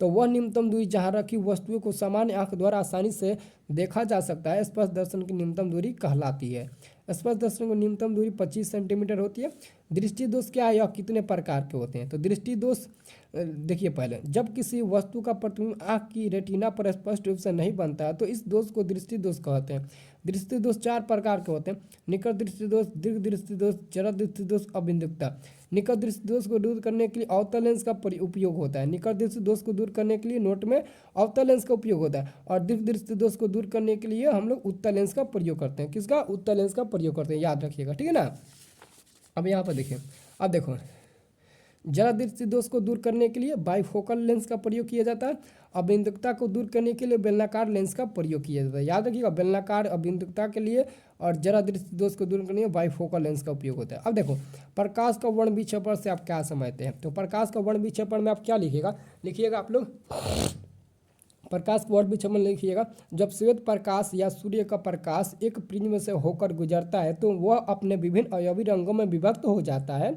तो वह न्यूनतम दूरी जहाँ रखी वस्तुओं को सामान्य आंख द्वारा आसानी से देखा जा सकता है स्पष्ट दर्शन की न्यूनतम दूरी कहलाती है। स्पष्ट दर्शन की न्यूनतम दूरी 25 सेंटीमीटर होती है। दृष्टि दोष क्या है, यह कितने प्रकार के होते हैं? तो दृष्टि दोष देखिए, पहले जब किसी वस्तु का प्रतिबिंब आँख की रेटिना पर स्पष्ट रूप से नहीं बनता है तो इस दोष को दृष्टि दोष कहते हैं। दृष्टि दोष 4 प्रकार के होते हैं: निकट दृष्टि दोष, दीर्घ दृष्टि दोष, जरा दृष्टि दोष, अबिंदुकता। निकट दृष्टि दोष को दूर करने के लिए अवतल लेंस का उपयोग होता है। निकट दृष्टि दोष को दूर करने के लिए नोट में अवतल लेंस का उपयोग होता है। और दीर्घ दृष्टि दोष को दूर करने के लिए हम लोग उत्तल लेंस का प्रयोग करते हैं। किसका? उत्तल लेंस का प्रयोग करते हैं, याद रखिएगा, ठीक है ना। अब यहाँ पर देखिए, अब देखो, जरा दृष्टि दोष को दूर करने के लिए बाइफोकल लेंस का प्रयोग किया जाता है। अबिंदुकता को दूर करने के लिए बेलनाकार लेंस का प्रयोग किया जाता है। याद रखिएगा, बेलनाकार अबिंदुकता के लिए और जरा दृष्टि दोष को दूर करने के लिए बाइफोकल लेंस का उपयोग होता है। अब देखो, प्रकाश का वर्ण विक्षेपण से आप क्या समझते हैं? तो प्रकाश का वर्ण विक्षेपण में आप क्या लिखिएगा आप लोग, प्रकाश वर्ण विक्षेपण लिखिएगा। जब श्वेत प्रकाश या सूर्य का प्रकाश एक प्रिज्म से होकर गुजरता है तो वह अपने विभिन्न अवयवी रंगों में विभक्त हो जाता है।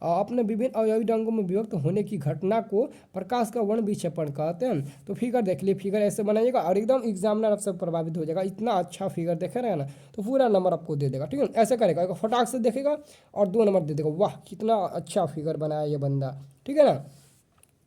अपने विभिन्न अवयवी रंगों में विभक्त होने की घटना को प्रकाश का वर्ण विक्षेपण कहते हैं। तो फिगर देख लिए, फिगर ऐसे बनाइएगा और एकदम एग्जामिनर आपसे प्रभावित हो जाएगा। इतना अच्छा फिगर देखे रहे ना, तो पूरा नंबर आपको दे देगा, ठीक है। ऐसे करेगा, फटाक से देखेगा और 2 नंबर दे देगा। वाह, कितना अच्छा फिगर बनाया ये बंदा, ठीक है ना।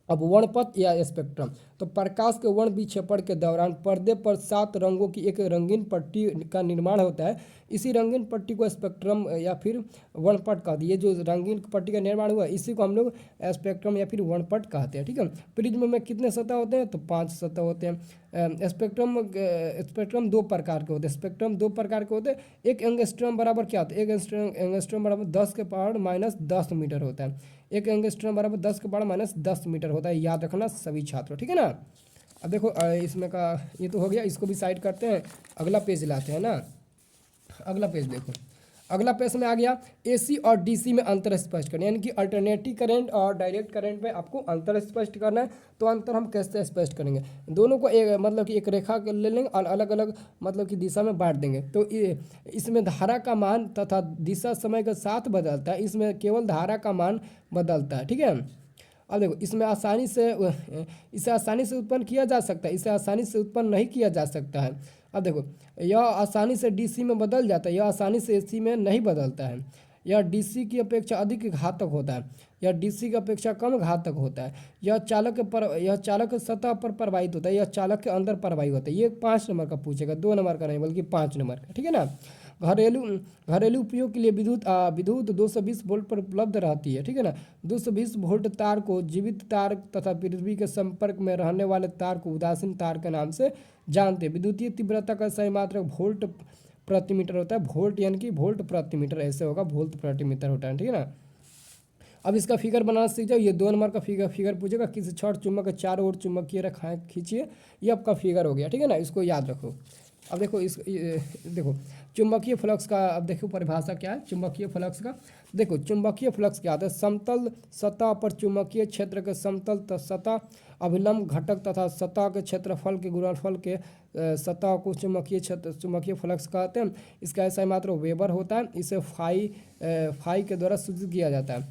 अब वर्णपट या स्पेक्ट्रम, तो प्रकाश के वर्ण विक्षेपण के दौरान पर्दे पर 7 रंगों की एक रंगीन पट्टी का निर्माण होता है। इसी रंगीन पट्टी को स्पेक्ट्रम या फिर वर्णपट कहते हैं। ये जो रंगीन पट्टी का निर्माण हुआ है इसी को हम लोग स्पेक्ट्रम या फिर वर्णपट कहते हैं, ठीक है। प्रिज्म में कितने सतह होते हैं, तो 5 सतह होते हैं। स्पेक्ट्रम 2 प्रकार के होते हैं। स्पेक्ट्रम 2 प्रकार के होते हैं। एक एंगस्ट्रॉम बराबर क्या होता है, एक एंगस्ट्रॉम बराबर 10 के पावर माइनस 10 मीटर होता है। एक एंगस्ट्रॉम बराबर 10 के पावर माइनस 10 मीटर होता है, याद रखना सभी छात्रों, ठीक है ना। अब देखो इसमें का ये तो हो गया, इसको भी साइड करते हैं, अगला पेज लाते हैं ना। अगला पेज देखो, अगला पेज में आ गया एसी और डीसी में अंतर स्पष्ट करना, यानी कि अल्टरनेटिव करंट और डायरेक्ट करंट में आपको अंतर स्पष्ट करना है। तो अंतर हम कैसे स्पष्ट करेंगे, दोनों को एक मतलब कि एक रेखा ले लेंगे और अलग अलग मतलब कि दिशा में बांट देंगे। तो इसमें धारा का मान तथा दिशा समय के साथ बदलता है, इसमें केवल धारा का मान बदलता है, ठीक है। अब देखो इसे आसानी से उत्पन्न किया जा सकता है, इसे आसानी से उत्पन्न नहीं किया जा सकता है। अब देखो यह आसानी से डीसी में बदल जाता है, यह आसानी से एसी में नहीं बदलता है। यह डीसी की अपेक्षा अधिक घातक होता है, यह डीसी की अपेक्षा कम घातक होता है। यह चालक के सतह पर प्रवाहित होता है, यह चालक के अंदर प्रवाहित होता है। ये 5 नंबर का पूछेगा, 2 नंबर का नहीं बल्कि 5 नंबर का, ठीक है ना। घरेलू उपयोग के लिए विद्युत 220 वोल्ट पर उपलब्ध रहती है, ठीक है ना। 220 वोल्ट तार को जीवित तार तथा पृथ्वी के संपर्क में रहने वाले तार को उदासीन तार के नाम से जानते हैं। विद्युतीय तीव्रता का सही मात्रक वोल्ट प्रति मीटर होता है, वोल्ट यानी कि वोल्ट प्रति मीटर ऐसे होगा, वोल्ट प्रति मीटर होता है, ठीक है ना। अब इसका फिगर बनाना सीख जाओ, ये 2 नंबर का फिगर पूछेगा, किसी छड़ चुम्बक के चारों ओर चुम्बकीय रेखाएं खींचिए, ये आपका फिगर हो गया, ठीक है ना, इसको याद रखो। अब देखो देखो चुंबकीय फ्लक्स का, अब देखो परिभाषा क्या है चुंबकीय फ्लक्स का। देखो चुंबकीय फ्लक्स क्या होता है, समतल सतह पर चुंबकीय क्षेत्र के समतल सतह अभिलंब घटक तथा सतह के क्षेत्रफल के गुणनफल के सतह को चुंबकीय फ्लक्स कहते हैं। इसका ऐसा मात्र वेबर होता है, इसे फाई के द्वारा सूचित किया जाता है।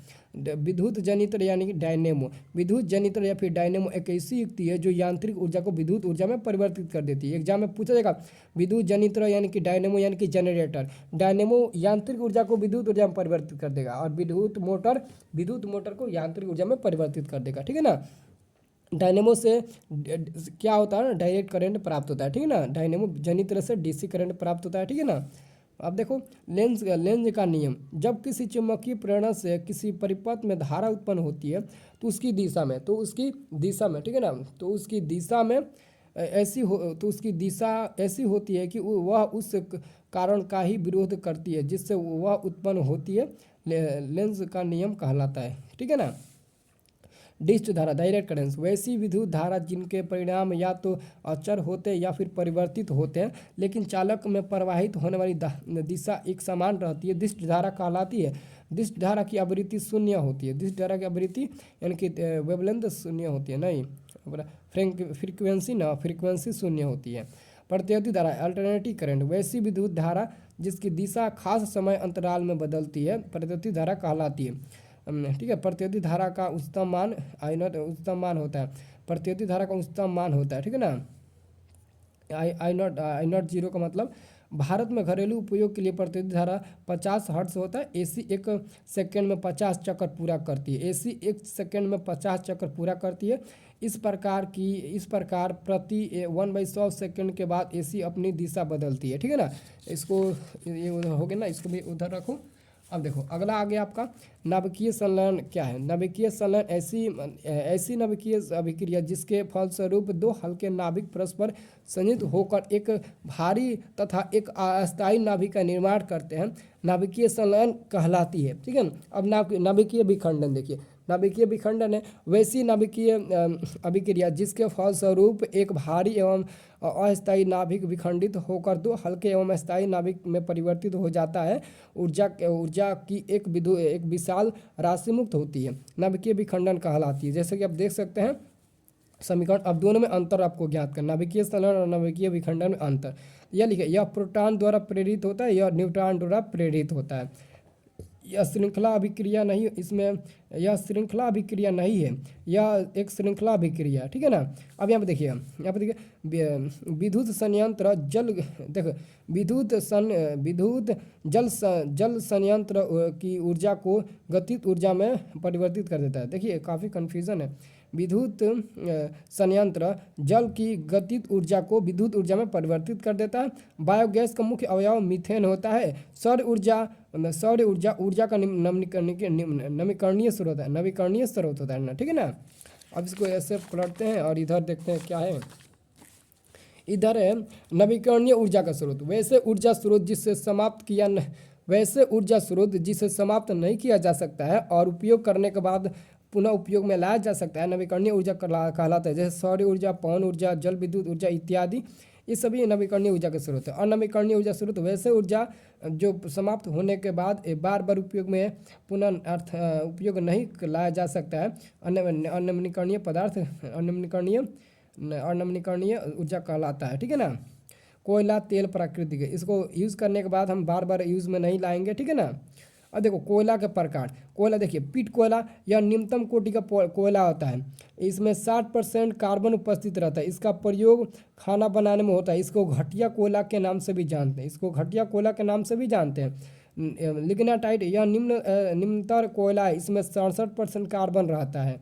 विद्युत जनित्र यानी कि डायनेमो, विद्युत जनित्र या फिर डायनेमो एक ऐसी युक्ति है जो यांत्रिक ऊर्जा को विद्युत ऊर्जा में परिवर्तित कर देती है। एग्जाम में पूछा जाएगा विद्युत जनित्र यानी कि डायनेमो यानी कि जनरेटर, डायनेमो यांत्रिक ऊर्जा को विद्युत ऊर्जा में परिवर्तित कर देगा, और विद्युत मोटर को यांत्रिक ऊर्जा में परिवर्तित कर देगा, ठीक है ना। डायनेमो से क्या होता है ना, डायरेक्ट करंट प्राप्त होता है, ठीक है ना। डायनेमो जनित्र से डीसी करंट प्राप्त होता है, ठीक है ना। अब देखो लेंज का नियम, जब किसी चुंबकीय प्रेरणा से किसी परिपथ में धारा उत्पन्न होती है तो उसकी दिशा में ठीक है ना, तो उसकी दिशा ऐसी होती है कि वह उस कारण का ही विरोध करती है जिससे वह उत्पन्न होती है, लेंज का नियम कहलाता है, ठीक है ना। डिस्च धारा डायरेक्ट करंट, वैसी विद्युत धारा जिनके परिणाम या तो अचर होते हैं या फिर परिवर्तित होते हैं, लेकिन चालक में प्रवाहित होने वाली दिशा एक समान रहती है, डिस्च धारा कहलाती है। डिस्च धारा की आवृत्ति शून्य होती है, डिस्च धारा की आवृत्ति यानी कि वेवलेंथ शून्य होती है, नहीं फ्रीक्वेंसी शून्य होती है। प्रतिरोधी धारा अल्टरनेटिव करंट, वैसी विद्युत धारा जिसकी दिशा खास समय अंतराल में बदलती है, प्रतिरोधी धारा कहलाती है, ठीक है। प्रतिरोधी धारा का उच्चतम मान उच्चतम मान होता है, प्रतिरोधी धारा का उच्चतम मान होता है, ठीक है ना। आई नॉट जीरो का मतलब भारत में घरेलू उपयोग के लिए प्रतिरोधी धारा 50 हर्ट्ज होता है। एसी 1 सेकंड में 50 चक्कर पूरा करती है, एसी 1 सेकंड में 50 चक्कर पूरा करती है। इस प्रकार प्रति 1/100 सेकंड के बाद एसी अपनी दिशा बदलती है, ठीक है ना। इसको ये उधर हो गया ना, इसको भी उधर रखो। अब देखो अगला आ गया आपका नाभिकीय संलयन क्या है। नाभिकीय संलयन ऐसी नाभिकीय अभिक्रिया जिसके फलस्वरूप 2 हल्के नाभिक परस्पर संयुक्त होकर एक भारी तथा एक अस्थायी नाभिक का निर्माण करते हैं, नाभिकीय संलयन कहलाती है, ठीक है। अब नाभिकीय विखंडन देखिए, नाभिकीय विखंडन है वैसी नाभिकीय अभिक्रिया जिसके फलस्वरूप एक भारी एवं अस्थायी नाभिक विखंडित होकर 2 हल्के एवं अस्थायी नाभिक में परिवर्तित हो जाता है। ऊर्जा की एक विशाल राशि मुक्त होती है, नाभिकीय विखंडन कहलाती है। जैसे कि आप देख सकते हैं समीकरण, अब दोनों में अंतर आपको ज्ञात करना, नाभिकीय संलयन और नाभिकीय विखंडन में अंतर। यह लिखिए, यह प्रोटॉन द्वारा प्रेरित होता है, यह न्यूट्रॉन द्वारा प्रेरित होता है। यह श्रृंखला अभिक्रिया नहीं, इसमें यह श्रृंखला अभिक्रिया नहीं है, यह एक श्रृंखला अभिक्रिया, ठीक है ना। अब यहाँ पे देखिए विद्युत संयंत्र जल संयंत्र की ऊर्जा को गतिज ऊर्जा में परिवर्तित कर देता है। देखिए काफ़ी कन्फ्यूज़न है, विद्युत संयंत्र जल की गतिज ऊर्जा को विद्युत ऊर्जा में परिवर्तित कर देता है। बायोगैस का मुख्य अवयव मीथेन होता है। सौर ऊर्जा का नवीकरणीय स्रोत होता है ना, ठीक है ना। अब इसको ऐसे पलटते हैं और इधर देखते हैं क्या है। इधर है नवीकरणीय ऊर्जा का स्रोत, वैसे ऊर्जा स्रोत जिसे समाप्त नहीं किया जा सकता है और उपयोग करने के बाद पुनः उपयोग में लाया जा सकता है, नवीकरणीय ऊर्जा कहलाता है। जैसे सौर ऊर्जा, पवन ऊर्जा, जल विद्युत ऊर्जा इत्यादि, ये सभी नवीकरणीय ऊर्जा के स्रोत है। अनवीकरणीय ऊर्जा स्रोत वैसे ऊर्जा जो समाप्त होने के बाद बार बार उपयोग में पुनः उपयोग नहीं लाया जा सकता है, अनवीकरणीय ऊर्जा कहलाता है, ठीक है ना। कोयला, तेल प्राकृतिक है, इसको यूज़ करने के बाद हम बार बार यूज़ में नहीं लाएंगे, ठीक है ना। अब देखो कोयला के प्रकार। कोयला देखिए, पीट कोयला यह निम्नतम कोटि का कोयला होता है। इसमें 60% कार्बन उपस्थित रहता है। इसका प्रयोग खाना बनाने में होता है। इसको घटिया कोयला के नाम से भी जानते हैं। लिग्नाइट यह निम्नतर कोयला है। इसमें 67% कार्बन रहता है।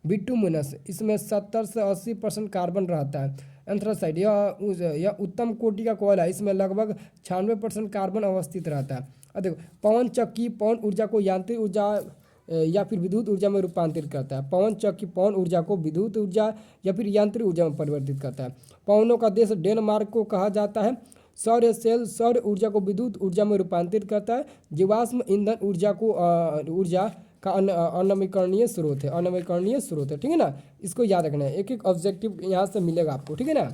बिटुमिनस, इसमें 70 से 80% कार्बन रहता है। एंथ्रासाइड यह उत्तम कोटि का कोयला है। इसमें लगभग 96% कार्बन अवस्थित रहता है। अब देखो पवन चक्की पवन ऊर्जा को यांत्रिक ऊर्जा या फिर विद्युत ऊर्जा में रूपांतरित करता है। पवन चक्की पवन ऊर्जा को विद्युत ऊर्जा या फिर यांत्रिक ऊर्जा में परिवर्तित करता है। पवनों का देश डेनमार्क को कहा जाता है। सौर सेल सौर ऊर्जा को विद्युत ऊर्जा में रूपांतरित करता है। जीवाश्म ईंधन ऊर्जा का अनवीकरणीय स्रोत है, ठीक है ना। इसको याद रखना है, एक एक ऑब्जेक्टिव यहाँ से मिलेगा आपको, ठीक है ना।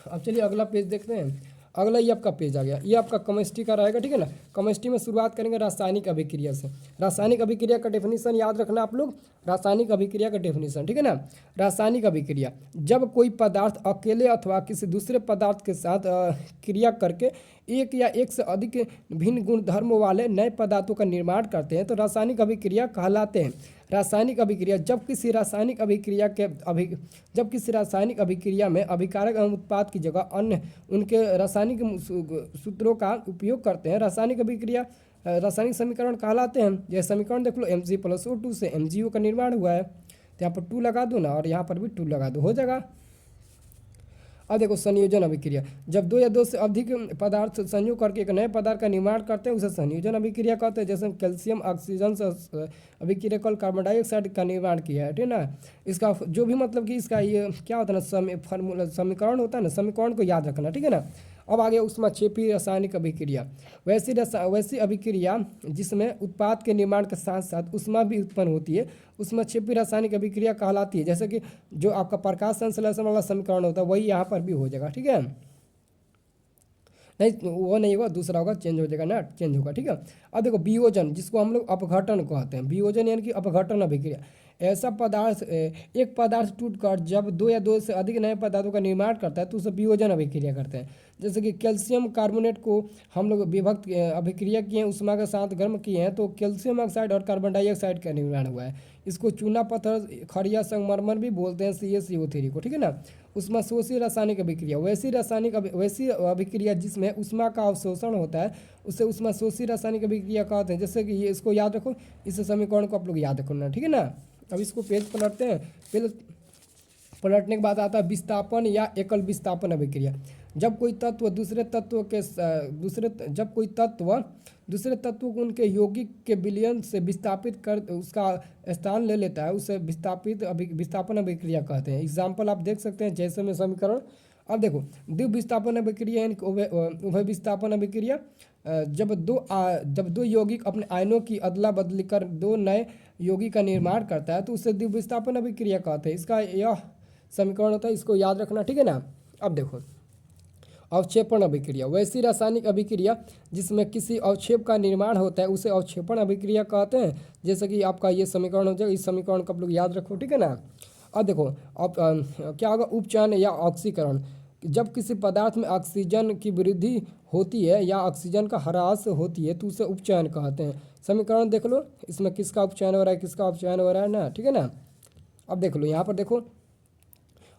अब चलिए अगला पेज देखते हैं। अगला ये आपका पेज आ गया, ये आपका केमिस्ट्री का रहेगा, ठीक है ना। केमिस्ट्री में शुरुआत करेंगे रासायनिक अभिक्रिया से। रासायनिक अभिक्रिया का डेफिनेशन याद रखना आप लोग, रासायनिक अभिक्रिया का डेफिनेशन, ठीक है ना। रासायनिक अभिक्रिया, जब कोई पदार्थ अकेले अथवा किसी दूसरे पदार्थ के साथ क्रिया करके एक या एक से अधिक भिन्न गुण धर्म वाले नए पदार्थों का निर्माण करते हैं तो रासायनिक अभिक्रिया कहलाते हैं। रासायनिक अभिक्रिया, जब किसी रासायनिक अभिक्रिया में अभिकारक उत्पाद की जगह अन्य उनके रासायनिक सूत्रों का उपयोग करते हैं, रासायनिक समीकरण कहलाते हैं। यह समीकरण देख लो, Mg+O2 से MgO का निर्माण हुआ है। तो यहाँ पर 2 लगा दो ना, और यहाँ पर भी 2 लगा दो, हो जाएगा। अब देखो संयोजन अभिक्रिया, जब 2 या 2 से अधिक पदार्थ संयोग करके एक नए पदार्थ का निर्माण करते हैं उसे संयोजन अभिक्रिया कहते हैं। जैसे कैल्शियम ऑक्सीजन से अभिक्रिया कल कार्बन डाइऑक्साइड का निर्माण किया है, ठीक है ना। इसका जो भी मतलब कि इसका ये क्या होता है ना, समीकरण होता है ना, समीकरण को याद रखना, ठीक है ना। अब आगे ऊष्माक्षेपी रासायनिक अभिक्रिया, वैसी अभिक्रिया जिसमें उत्पाद के निर्माण के साथ साथ ऊष्मा भी उत्पन्न होती है, ऊष्माक्षेपी रासायनिक अभिक्रिया कहलाती है। जैसे कि जो आपका प्रकाश संश्लेषण वाला समीकरण होता है वही यहाँ पर भी हो जाएगा, ठीक है। नहीं वो नहीं होगा, दूसरा होगा, चेंज हो जाएगा ना, चेंज होगा, ठीक है। अब देखो वियोजन, जिसको हम लोग अपघटन कहते हैं। वियोजन यानी कि अपघटन अभिक्रिया, ऐसा पदार्थ एक पदार्थ टूटकर जब 2 या 2 से अधिक नए पदार्थों का निर्माण करता है तो उसे वियोजन अभिक्रिया करते हैं। जैसे कि कैल्शियम कार्बोनेट को हम लोग विभक्त अभिक्रिया किए हैं, ऊष्मा के साथ गर्म किए हैं तो कैल्शियम ऑक्साइड और कार्बन डाइऑक्साइड का निर्माण हुआ है। इसको चूना पत्थर, खड़िया संगमरमर भी बोलते हैं, CaCO3 को, ठीक है ना। ऊष्माशोषी रासायनिक अभिक्रिया, वैसी अभिक्रिया जिसमें ऊष्मा का अवशोषण होता है उसे ऊष्माशोषी रासायनिक अभिक्रिया कहते हैं। जैसे कि ये इसको याद रखो, इस समीकरण को आप लोग याद रखना, ठीक है ना। अब इसको पेज पलटते हैं। पहले पलटने के बाद आता है विस्थापन या एकल विस्थापन अभिक्रिया। जब कोई तत्व दूसरे तत्व को उनके यौगिक के विलयन से विस्थापित कर उसका स्थान ले लेता है उसे विस्थापन अभिक्रिया कहते हैं। एग्जाम्पल आप देख सकते हैं जैसे में समीकरण। अब देखो द्वितीय विस्थापन अभिक्रिया यानी उभय विस्थापन अभिक्रिया, जब दो यौगिक अपने आयनों की अदला बदली कर 2 नए यौगिक का निर्माण करता है तो उसे द्वितीय विस्थापन अभिक्रिया कहते हैं। इसका यह समीकरण होता है, इसको याद रखना, ठीक है ना। अब देखो अवक्षेपण अभिक्रिया, वैसी रासायनिक अभिक्रिया जिसमें किसी अवक्षेप का निर्माण होता है उसे अवक्षेपण अभिक्रिया कहते हैं। जैसे कि आपका ये समीकरण हो जाएगा, इस समीकरण को आप लोग याद रखो, ठीक है ना। अब देखो अब क्या होगा, उपचयन या ऑक्सीकरण, जब किसी पदार्थ में ऑक्सीजन की वृद्धि होती है या ऑक्सीजन का ह्रास होती है तो उसे उपचयन कहते हैं। समीकरण देख लो, इसमें किसका उपचयन हो रहा है, किसका उपचयन हो रहा है ना, ठीक है ना। अब देख लो यहाँ पर देखो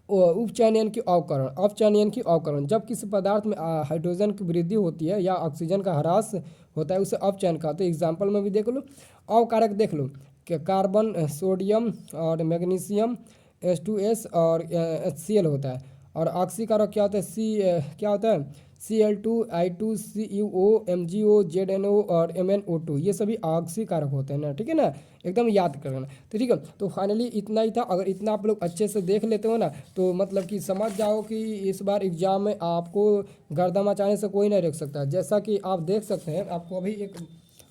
उपचयन यानी कि अवकरण, अवचयन यानी कि अवकरण, जब किसी पदार्थ में हाइड्रोजन की वृद्धि होती है या ऑक्सीजन का ह्रास होता है उसे अवचयन कहते हैं। एग्जाम्पल में भी देख लो। अवकारक देख लो, कार्बन, सोडियम और मैग्नीशियम, H2S और HCl होता है। और ऑक्सीकारक क्या होता है? क्या होता है? Cl2, I2, CuO, MgO, ZnO और MnO2, ये सभी ऑक्सीकारक होते हैं ना, ठीक है ना, एकदम याद करना। तो ठीक है, तो फाइनली इतना ही था। अगर इतना आप लोग अच्छे से देख लेते हो ना, तो मतलब कि समझ जाओ कि इस बार एग्जाम में आपको गर्दा मचाने से कोई नहीं रोक सकता। जैसा कि आप देख सकते हैं, आपको अभी एक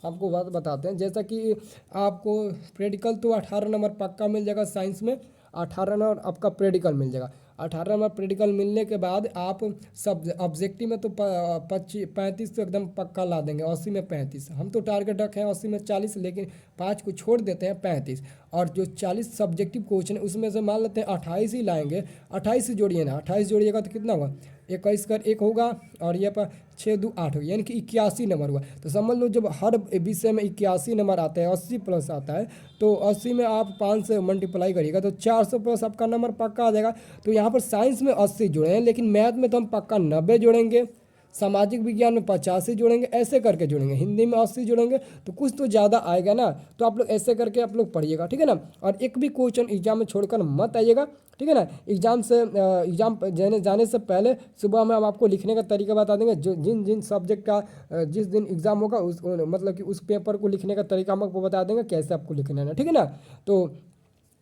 आपको बात बताते हैं, जैसा कि आपको प्रैक्टिकल तो 18 नंबर पक्का मिल जाएगा साइंस में, 18 नंबर आपका प्रैक्टिकल मिल जाएगा। 18 नंबर प्रैक्टिकल मिलने के बाद आप सब ऑब्जेक्टिव में तो 35 तो एकदम पक्का ला देंगे, 80 में 35। हम तो टारगेट रखे हैं 80 में 40, लेकिन 5 को छोड़ देते हैं 35। और जो 40 सब्जेक्टिव क्वेश्चन है उसमें से मान लेते हैं 28 ही लाएंगे। 28 ही जोड़िए ना, 28 जोड़िएगा तो कितना होगा? 21 कर 1 होगा और ये पर 6 2 8 होगा, यानी कि 81 नंबर हुआ। तो समझ लो जब हर विषय में 81 नंबर आता है, 80 प्लस आता है, तो 80 में आप 5 से मल्टीप्लाई करिएगा तो 400 प्लस आपका नंबर पक्का आ जाएगा। तो यहाँ पर साइंस में 80 जुड़े हैं, लेकिन मैथ में तो हम पक्का 90 जोड़ेंगे, सामाजिक विज्ञान में 85 जोड़ेंगे, ऐसे करके जोड़ेंगे। हिंदी में 80 जोड़ेंगे तो कुछ तो ज़्यादा आएगा ना, तो आप लोग ऐसे करके आप लोग पढ़िएगा, ठीक है ना। और एक भी क्वेश्चन एग्जाम में छोड़कर मत आइएगा, ठीक है ना। एग्जाम जाने से पहले सुबह में हम आपको लिखने का तरीका बता देंगे। जो जिन जिन सब्जेक्ट का जिस दिन एग्जाम होगा मतलब कि उस पेपर को लिखने का तरीका हम आपको बता देंगे कैसे आपको लिखना है ना, ठीक है ना। तो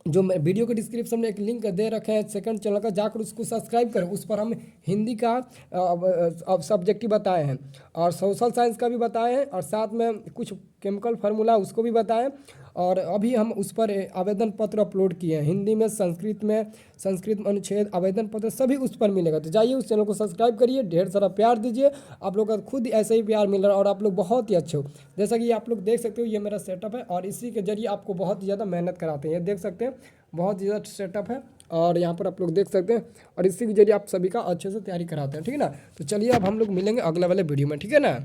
जो मैं वीडियो के डिस्क्रिप्शन में एक लिंक दे रखे हैं सेकंड चैनल का, जाकर उसको सब्सक्राइब करें। उस पर हम हिंदी का सब्जेक्टिव बताए हैं और सोशल साइंस का भी बताए हैं, और साथ में कुछ केमिकल फार्मूला उसको भी बताएं। और अभी हम उस पर आवेदन पत्र अपलोड किए हैं, हिंदी में, संस्कृत में, संस्कृत में अनुच्छेद, आवेदन पत्र सभी उस पर मिलेगा। तो जाइए उस चैनल को सब्सक्राइब करिए, ढेर सारा प्यार दीजिए। आप लोग का खुद ऐसे ही प्यार मिल रहा है और आप लोग बहुत ही अच्छे हो। जैसा कि आप लोग देख सकते हो, ये मेरा सेटअप है और इसी के जरिए आपको बहुत ही ज़्यादा मेहनत कराते हैं। ये देख सकते हैं, बहुत ही ज़्यादा सेटअप है और यहाँ पर आप लोग देख सकते हैं, और इसी के जरिए आप सभी का अच्छे से तैयारी कराते हैं, ठीक है ना। तो चलिए अब हम लोग मिलेंगे अगले वाले वीडियो में, ठीक है ना।